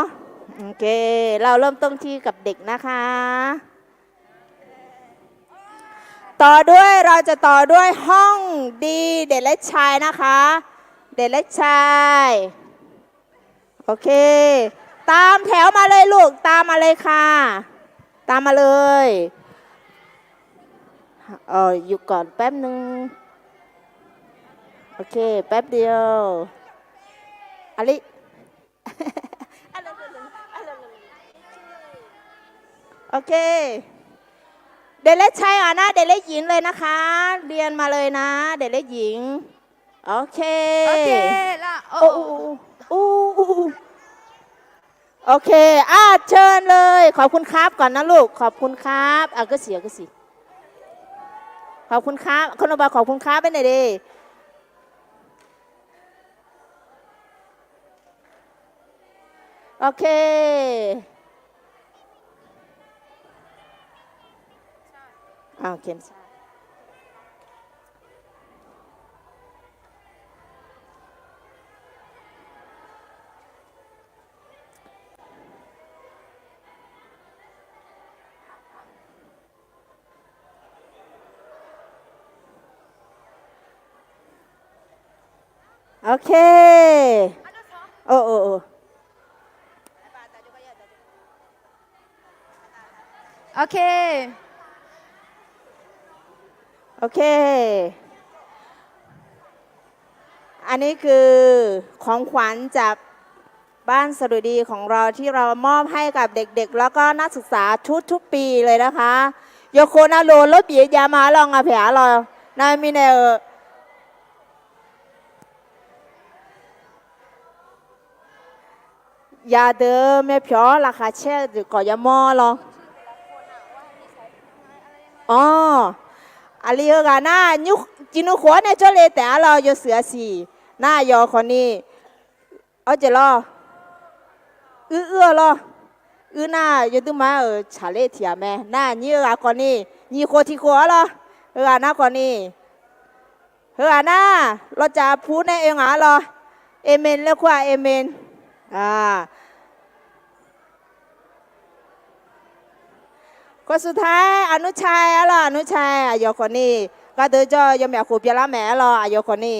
โอเคเราเริ่มต้นที่กับเด็กนะคะเราจะต่อด้วยห้องดีเด็กเล็กชายนะคะเด็กเล็กชายโอเคตามแถวมาเลยลูกตามมาเลยค่ะตามมาเลยอยู่ก่อนแป๊บนึงโอเคแป๊บเดียวอลิ โอเคเด็กเล็กชายนะเด็กเล็กหญิงเลยนะคะเรียนมาเลยนะเด็กเล็กหญิงโอเคละโอเคเชิญเลยขอบคุณครับก่อนนะลูกขอบคุณครับก็เสียขอบคุณครับคนออกมาขอบคุณครับไปไหนดีโอเคเขียนโอเคโอ้โอเคอันนี้คือของขวัญจากบ้านสดุดีของเราที่เรามอบให้กับเด็กๆแล้วก็นักศึกษาทุกปีเลยนะคะโยโคนาโรลบเบียยามาลองแผลเรานายมีเนยาเดิมไม่เพียวราคาเช่หรือก่อยามอหรออะไรกันนะยุจินุขวเนี่ยจะเลยแต่เราอยู่เสือสีหน้ายอคนนี้จะรอรอหน้าอยู่ตัวมาชาเลเทียแม่หน้านี่คนนี้นี่โคที่ขวรอหน้าคนนี้หน้าเราจะพูดในเองรอเอเมนแล้วกว่าเอเมนคนสุดท้ายอนุชัยอนุชัยอายุคนนี้ก็เดี๋ยวจะยอมอยากขู่เปียละแม่อายุคนนี้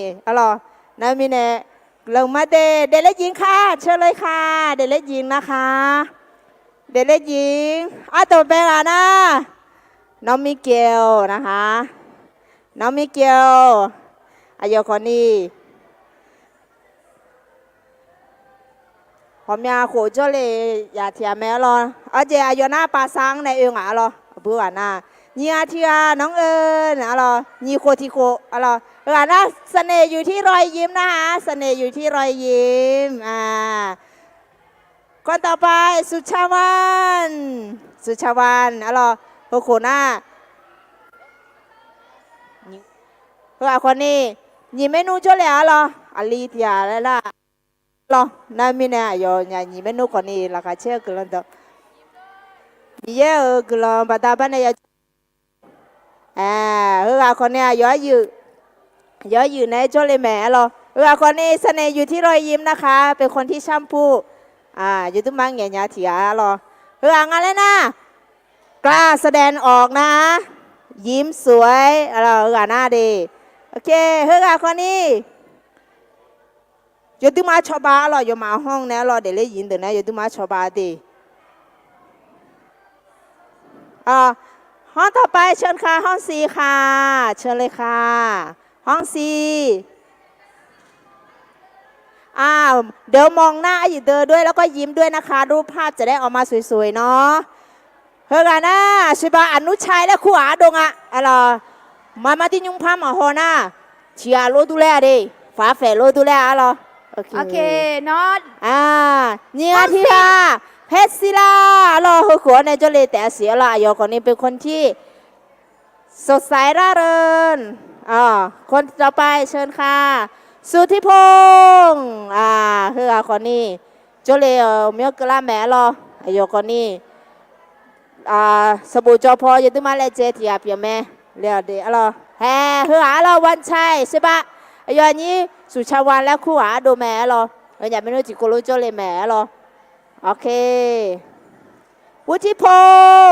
นั่นมีเนี่ยลงมาเด็กเล็กหญิงค่ะเชิญเลยค่ะเด็กเล็กหญิงนะคะเด็กเล็กหญิงต่อไปนะน้องมิเกลนะคะน้องมิเกลอายุคนนี้ผมอยากขู่เจ้าเลยอยากเทียมแม่เจอายุหน้าปลาซังในเองเบื่อหน้านี่อาทิตย์น้องนี่โคทิโคนะเสน่ห์อยู่ที่รอยยิ้มนะคะเสน่ห์อยู่ที่รอยยิ้มคนต่อไปสุชาวันโคหน้าคนนี้นี่เมนูเจ้าเลย อาลีเทียแล้วล่ะรอนามิเนี่ยยอญาญิเมนุคนนี้ราคาเชื่อกันแล้วมีเยอะกันแล้วบัดดาบันเนี่ยเฮือคนเนี่ยย้อยอยู่ในโจเลยแม่หรอคนนี้เสน่ห์อยู่ที่รอยยิ้มนะคะ เป็นคนที่ช่ำพูอยู่ตุ้มมังเงียเถียหรองั้นเลยนะกล้าแสดงออกนะยิ้มสวยหน้าดีโอเคคนนี้อยู่ตุ้มมาชอบาอยู่มาห้องเนี่ยเดี๋ยวเลยยินเดี๋ยวนะอยู่ตุ้มมาชอบาดีห้องต่อไปเชิญค่ะห้องซีค่ะเชิญเลยค่ะห้องซีเดี๋ยวมองหน้าอยู่เดินด้วยแล้วก็ยิ้มด้วยนะคะรูปภาพจะได้ออกมาสวยๆเนาะกันนะชิบะอนุชัยและคู่อาดงมาที่ยุ่งพามาหอนะเชียร์โลดูแลดิฝาแฝดโลดูแลโอเคน็อตเนี่ยทีละเพชรศิลาหัวในเจเลแต่เสียละยอคนนี้เป็นคนที่สดใสร่าเริงคนต่อไปเชิญค่ะสุทธิพงศ์คนนี้เจเลเมียกลาแม่ยอคนนี้สบู่จอพออยู่ที่มาเลเซียที่อาเปียแม่เรียกเดี๋ยววันชัยใช่ปะยอนี้สุชาวันและคู่ดูแม่อย่าไม่รู้จิโกโลเจเลแม่โอเควุฒิพ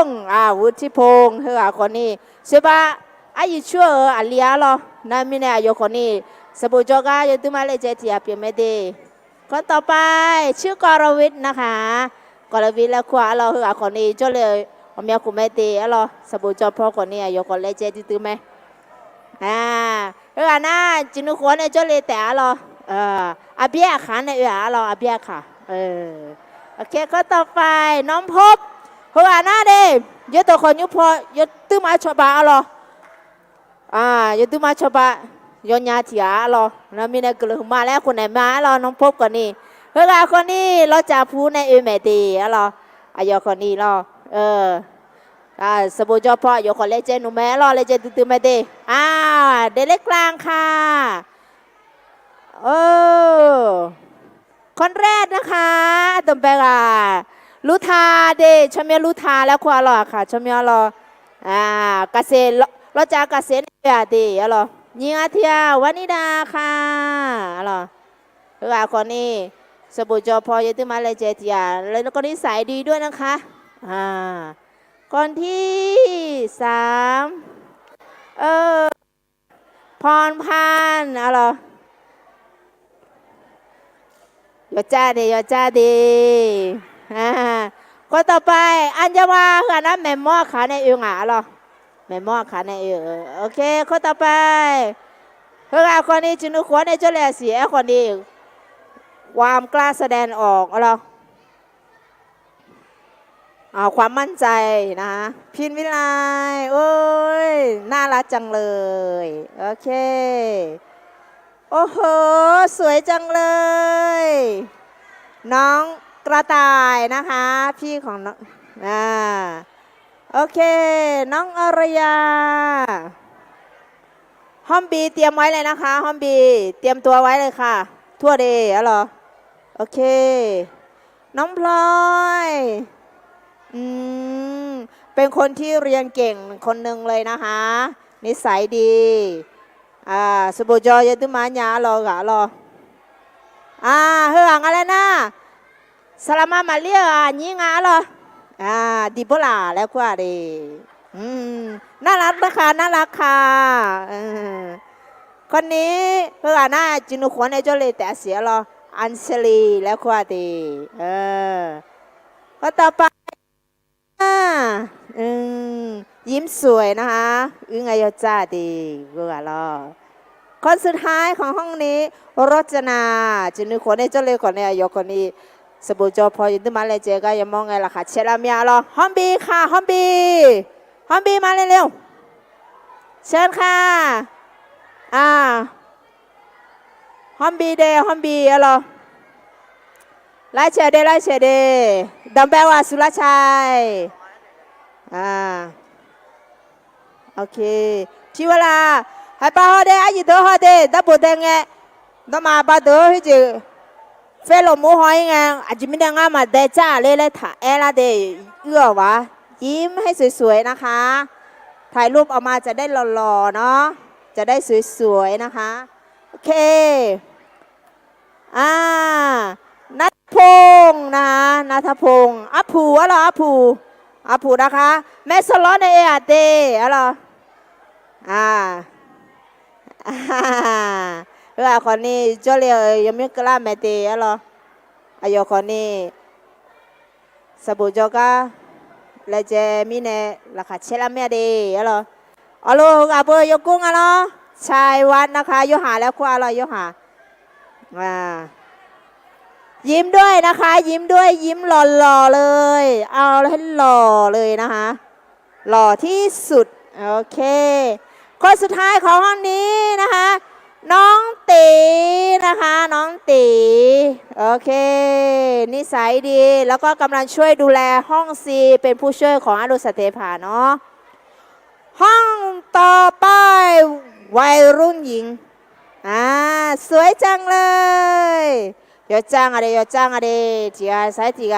งศ์วุฒิพงศ์คนนี้ใช่ปะอายุชั่วอาลียนั่นไม่แน่ยคนนี้สบู่จอกาอยู่ที่มาเลเซียที่อาเปียแม่ดีคนต่อไปชื่อกรวิทย์นะคะกรวิทย์และคู่คนนี้เจเลยผมอยากคุมไม่ตีสบู่จอพอคนนี้ยคนเลเจที่ตื้อไหมน่าจินุขวัญในเจเลยแต่อาเบียขาในอาเบียค่ะโอเคก็ต่อไปน้องพบน่าเด้ยตัวคนยุพอยตื้อมาชบายตื้อมาชบายญาติแล้วมีในกลุ่มมาแล้วคนไหนมาน้องพบคนนี้คนนี้เราจะพูดในแม่ตีอายคนนี้สบู่จอพอยคนเลเจนุแม่เลเจตื้อไม่ดีเดเล็กกลางค่ะคนแรกนะคะต่อไปลุธาเดชเมียลุธาแล้วควาค่ะชเมียเกษตรเราจะเกษตรดียิงอาเทียวานิดาค่ะคนนี้สบู่จอพอยตื้อมาเลเจติยาแล้วก็นิสัยดีด้วยนะคะคนที่3พรพันธ์ยอจ้าดีคนต่อไปอัญญวานะแม่มอขาในอึ่งแม่มอขาในอึ่งโอเคคนต่อไปคนนี้จินุขวัญในเจ้าแหล่เสียคนนี้ความกล้าแสดงออกความมั่นใจนะพินวิไลโอ้ยน่ารักจังเลยโอเคโอ้โหสวยจังเลยน้องกระต่ายนะคะพี่ของน้องโอเคน้องอรยาห้อมบีเตรียมไว้เลยนะคะห้อมบีเตรียมตัวไว้เลยค่ะทั่วเดย์โอเคน้องพลอยเป็นคนที่เรียนเก่งคนหนึ่งเลยนะคะนิสัยดีสบู่จอยตุ้มาญาอะไรนะสลามามาเลียยิงดิโบลาแล้วกว่าดีน่ารักนะคะน่ารักค่ะคนนี้น่าจินุขวัญในเจ้าเลยแต่เสียอัญชลีแล้วกว่าดีก็ต่อไปยิ้มสวยนะคะไงยจ้าดีคนสุดท้ายของห้องนี้รจนาจินุขวัญในเจ้าเลยก่อนเนี่ยคนนี้สบู่จอพออยู่ที่มาเลเซียก็ยังมองไงล่ะค่ะเชลามีห้องบีค่ะห้องบีมาเร็วเชิญค่ะห้องบีเดย์ห้องบีไล่เชเดดัมเบลสุรชัยโอเคชิวลาให้ป้าฮอเดอายุเดอฮอเดดับบุเดง đó mà ba đứa hết chứ phê lộ mũ hỏi nghe à chỉ mình đang ngắm mà để cha lên lên thả e là để ưa quáยิ้มให้สวยๆนะคะถ่ายรูปออกมาจะได้หล่อๆเนาะจะได้สวยๆนะคะโอเคนัทพงษ์นะคะนัทพงษ์อัพผูอะไรอัพผูนะคะแม่สล้อในเอเดอะไรคนนี้เจ้าเลี้ยยังไม่กล้าแม่เตะอะไรอายุคนนี้สบู่จอกะและเจมิเน่ราคาเชลเมียดีอะไรอาเบยกุ้งอะไรชายวัดนะคะยหาแล้วคว้าอะไรยหายิ้มด้วยนะคะยิ้มด้วยยิ้มหล่อๆเลยเอาให้หล่อเลยนะคะหล่อที่สุดโอเคคนสุดท้ายของห้องนี้นะคะน้องตีนะคะน้องตีโอเคนิสัยดีแล้วก็กำลังช่วยดูแลห้องซีเป็นผู้ช่วยของอดุสเตภาเนาะห้องต่อไปวัยรุ่นหญิงสวยจังเลยยอดจังอะไรจีอาสายจีอ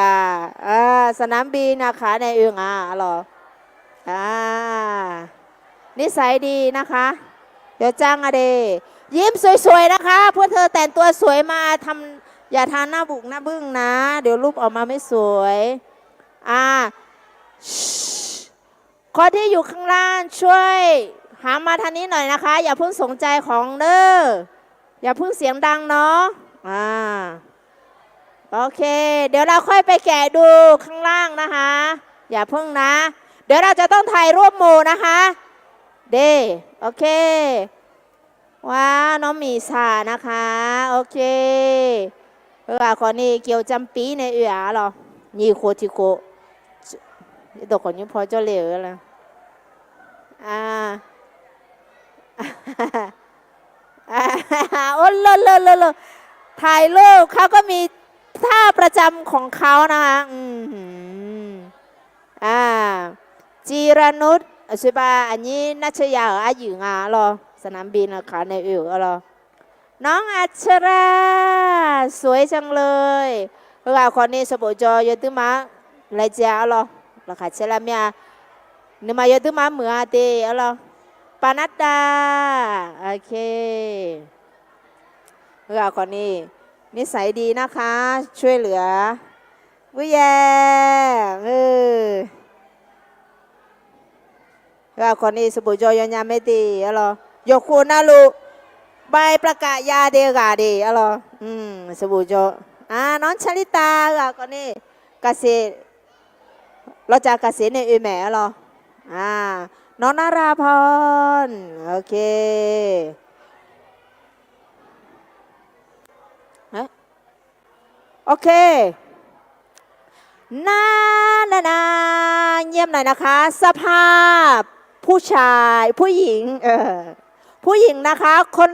าสนามบินนะคะในอึ่งหรอนิสัยดีนะคะยอดจังอะไรยิ้มสวยๆนะคะพวกเธอแต่งตัวสวยมาทำอย่าทานหน้าบุกหน้าบึ้งนะเดี๋ยวรูปออกมาไม่สวยคนที่อยู่ข้างล่างช่วยหามาทางนี้หน่อยนะคะอย่าเพิ่งสนใจของเด้ออย่าเพิ่งเสียงดังเนาะโอเคเดี๋ยวเราค่อยไปแกะดูข้างล่างนะคะอย่าเพิ่งนะเดี๋ยวเราจะต้องถ่ายรูปหมู่นะคะโอเคว้าน้องมีสานะคะโอเคคนนี้เกี่ยวจำปีในหรอนี่โคติโกตัวคนนี้พอจะเหลวแล้วโอ้โลถ่ายรูปเขาก็มีท่าประจำของเขานะคะจีรานุชใช่ป่ะอันนี้นัชยาอายุหรอสนามบินนะคะในหรอน้องอัชราสวยจังเลยคนนี้สบู่จอยตึมาอะไรเจ้าหรอราคาเชลามีนึกมายตึมาเหมือเตะหรอปานัดดาโอเคคนนี้นิสัยดีนะคะช่วยเหลือวิแยคนนี้สบู่จอยยาไม่ดีหรอยกคูนาลูใบประกาศยาเดกาดีหรอสบู่จน้องชลิตาคนนี้เกษตรเราจะเกษตรในแม่หรอน้องนาราพรโอเคโอเคน่าเงียบหน่อยนะคะสภาพผู้ชายผู้หญิงผู้หญิงนะคะคน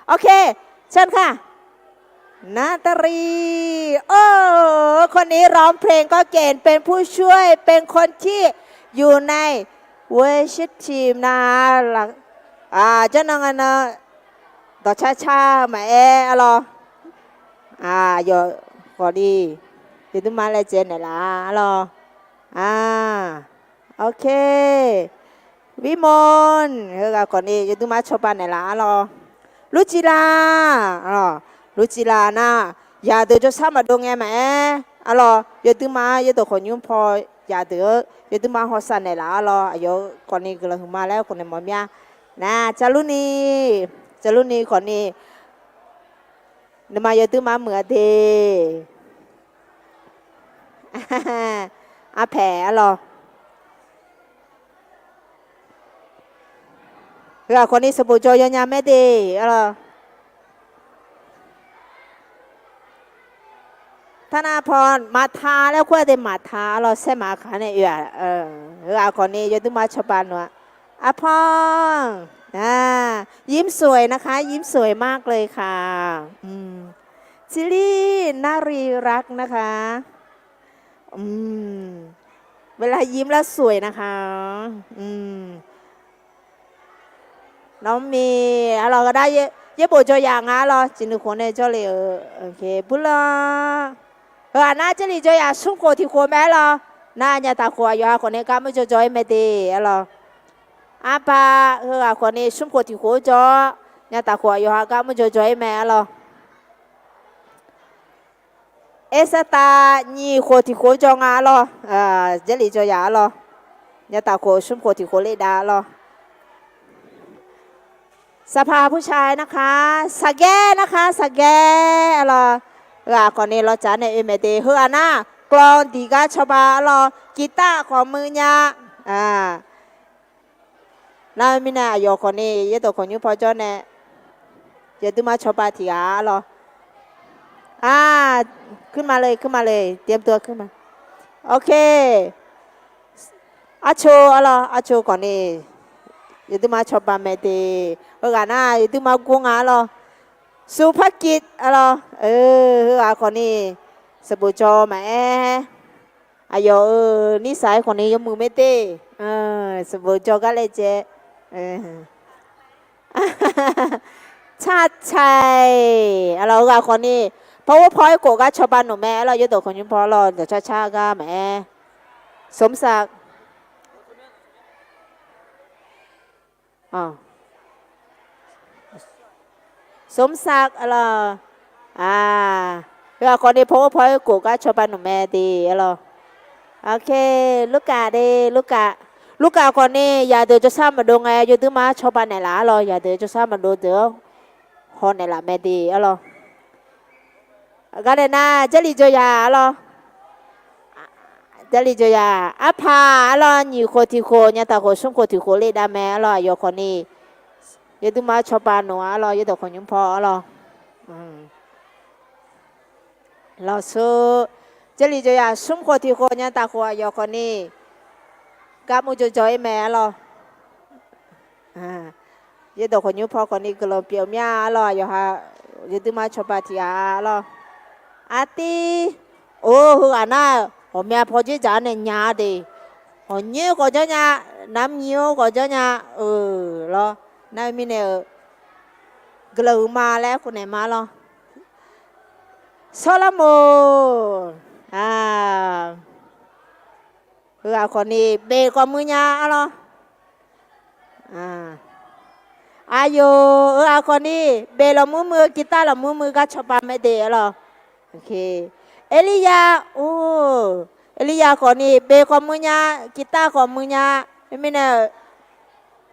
โอเคเชิญค่ะนาตาลีคนนี้ร้องเพลงก็เก่งเป็นผู้ช่วยเป็นคนที่อยู่ในเวชทีมนะเจ้าน้องนะต่อช้ามาอะไรอยู่พอดีอยู่ที่มาเลเซียเนี่ยล่ะโอเควิมลคนนี้อยู่ที่มาชบันเนี่ยล่ะลุจิลาลุจิลานะอย่าเดือดจะซ้ำมาดงไงแม่อยู่ที่มาอยู่ตัวคนยุ่งพออย่าเดือดอยู่ที่มาฮอสันเนี่ยล่ะอยู่คนนี้ก็เลยมาแล้วคนนี้มอมยานะจารุณีคนนี้นมาอยู่ที่มาเหมือเดแผลคนนี้สบู่จอยยาไม่ดีธนาพรมาทาแล้วค่อยได้มาทาเส้นมาขาในคนนี้อยู่ที่มาชบันวะพรยิ้มสวยนะคะยิ้มสวยมากเลยค่ะซิลี่นารีรักนะคะเวลายิ้มแล้วสวยนะคะ น้องมีเราก็ได้เยอะโบจอยางอ่ะเราจินดูคนเนี่ยจะเลยโอเคปุ๊ละน่าจะเลยจอยางสุ่มคนที่คนแม่เราน่าจะตาขวายคนนี้ก็ไม่จอยไม่ดีเราอาปาคนนี้สุ่มคนที่คนจอเนี่ยตาขวายก็ไม่จอยแม่เราเอสตานี่คนที่คนจองอ่ะเราจะเลยจอยางเราเนี่ยตาขวสุ่มคนที่คนเลยด่าเราสภาผู้ชายนะคะสแกนะคะสแกเราก่อนนี้เราจะในเอเมดีเฮือนะกลองดีกาชบาเรากีตาร์ของมือเนี่ยน่าไม่น่าอยู่คนนี้ยัดตัวคนยุพอจอเนี่ยจะดูมาชบาที่เราขึ้นมาเลยเตรียมตัวขึ้นมาโอเคอาโชอาโชก่อนนี้ยัดมาชอบมาเดนะยัดมากุ้งสุภกิจคนนี้สบู่จอมาอายุนิสัยคนนี้ยกมือไม่เตะสบู่จอก็เลยเจชาติชัยคนนี้เพราะว่าพ่อโกก็ชอบบ้านหนูแม่ยัดตัวคนนี้พอเดี๋ยวช้าก็แม่สมศักดิ์สมศักดิ์คนนี้เพราะว่าพ่อกูก็ชอบบ้านหนูแม่ดีโอเคลูกกาคนนี้อย่าเดี๋ยวจะซ้ำมาดูไงอยู่ที่มาชอบบ้านไหนล่ะอย่าเดี๋ยวจะซ้ำมาดูเดี๋ยวฮอนไหนล่ะแม่ดีก็เลยนะเจลิจยาเจลิจยาอาภานี่โคติโคเนี่ยตาโคสุ่มโคติโคเลยได้แม่อยู่คนนี้ยัดมาชอบบ้านหนูยัดตัวคนยุ่งพอเราสู้เจลิจยาสุ่มโคติโคเนี่ยตาโคอยู่คนนี้กับมุจจอยแม่ยัดตัวคนยุ่งพอคนนี้ก็ลงเปียวเมียอยู่ฮะยัดมาชอบบ้านที่อาทิหัวหน้าผมมีพอจะจานเนี่ยยาดีหัวเนื้อก็จะยาน้ำเนื้อก็จะยานั่นมีเนี่ยกลือมาแล้วคนไหนมาโซโลมอนคนนี้เบกว่ามือยาอายุคนนี้เบลมือกีตาร์มือก็ชอบไม่ดีโอเคเอลียาเอลียาคนนี้เบคอมือยากีตาร์ของมือยาไม่เนี่ย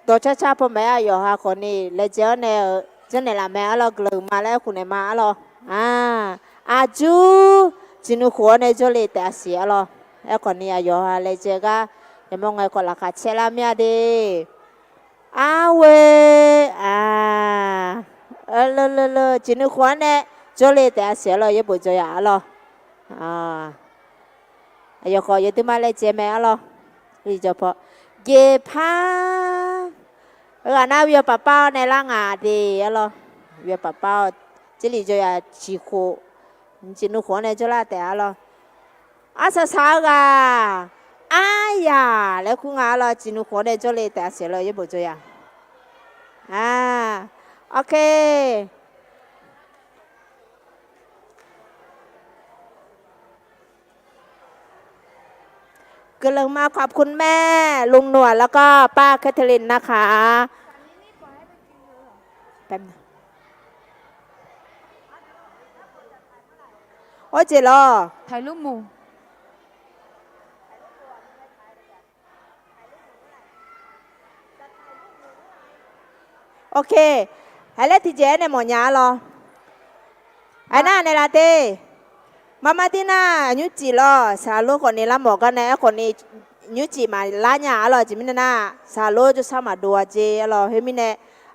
ตัวช้าๆผมแม่อยู่ฮะคนนี้แล้วเจ้าเนี่ยละแม่กลือมาแล้วคุณเนี่ยมาอาจูจินุขัวเนี่ยจะเลยแต่เสียแล้วคนนี้อยู่ฮะแล้วเจ้าก็ยังมองไงคนละคัดเชลามีดีเวเลจินุขัวเนี่ยจะเลยแต่เสียยังบุญจะยาอยู่ขออยู่ที่มาเลยเจแม่รีจะพอเก็บผ้าน่าวิวป้าเป้าในร่างดีวิวป้าเป้าจะรีจะชีโคจินุขวในจุฬาแต่อาสาวกายาแล้วคุณจินุขวในจุฬาแต่เสียยังบุญจะยาโอเคก็เลยมาขอบคุณแม่ลุงหนวดแล้วก็ป้าแคทเธอรีนนะคะแป๊บนึงโอ้เจรอถ่ายรูปหมู่โอเคให้เล่นที่เจเนี่ยหมอนยาไอ้หน้าในลาเต้มาที่หน้ายุจิสาลูคนนี้ละหมอกันแน่คนนี้ยุจิมาล้านยาจิมินน่าสาลูจะสามารถดูเจเฮ้ยมินเน่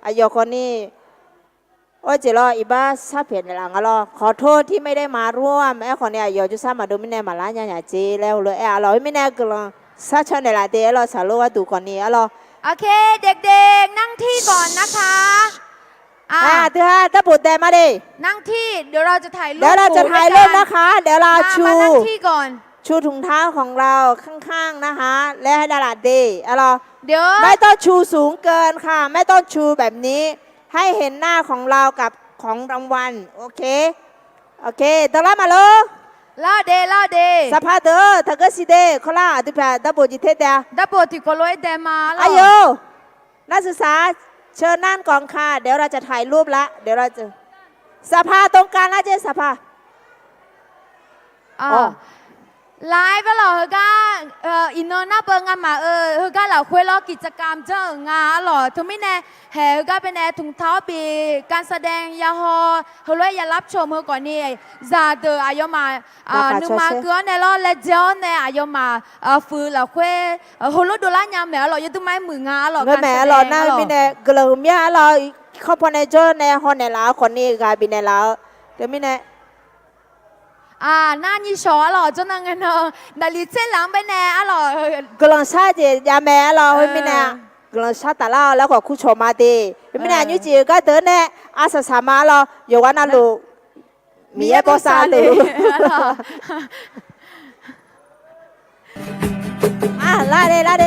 อายุคนนี้โอ้เจอีบ้าซาเพียนหลังขอโทษที่ไม่ได้มาร่วมคนนี้อายุจะสามารถดูมินเน่มาล้านยาเจแล้วเลยเฮ้ยมินเน่ก็ซาชนในลาเต้สาลูว่าดูคนนี้โอเคเด็กๆนั่งที่ก่อนนะคะถ้าปุดแต่มาดินั่งที่เดี๋ยวเราจะถ่ายรูปนะคะเดี๋ยวเราชู ชูถุงเท้าของเราข้างๆนะคะ และให้ดาราดีอะไร เดี๋ยว ไม่ต้องชูสูงเกินค่ะ ไม่ต้องชูแบบนี้ ให้เห็นหน้าของเรากับของรางวัลโอเคโอเคตอนแรกมาเลย ลาเด สภาเดอถ้าเกิดสิเดเขาล่าตุพาดับเบิลจิเทเดีย ดับโบติโกโลยเดมาแล้ว อายุนักศึกษาเชิญนั่นก่อนค่ะ เดี๋ยวเราจะถ่ายรูปละเดี๋ยวเราจะสภาตรงกลางนะเจ๊สภา ไลฟ์ก็เหรอเฮก้าอินเนอร์หน้าเปิงงานมาเฮก้าเหล่าคุยล้อกิจกรรมเจ้างานเหรอทุกมิแน่เฮก้าเป็นแน่ถุงเท้าปีการแสดงยาฮอเฮเลยอย่ารับชมเฮก่อนนี่ซาเดออายมานึกมาเกลือในล้อและเจ้าในอายมาฟื้นเหล่าคุยเฮลดูแลยามแม่เหรอยังต้องไม่มืองานเหรอ เงินแม่หล่อหน้ามิเน่กลุ่มยาหล่อเขาพอในเจ้าในฮอนในลาวคนนี้กลายเป็นในลาวเดี๋ยวมิเน่ 那你说了，就那个呢，那里这两边呢，了，กลุ่มชาติยาแม่หล่อมิเน่กลุ่มชาติตาล่าแล้วก็คู่ชมมาดีมิเน่ยุจิก็เดินเน่อาสาสมาหล่ออยู่วันนั้นลูกมีเอโปซาลูลาเด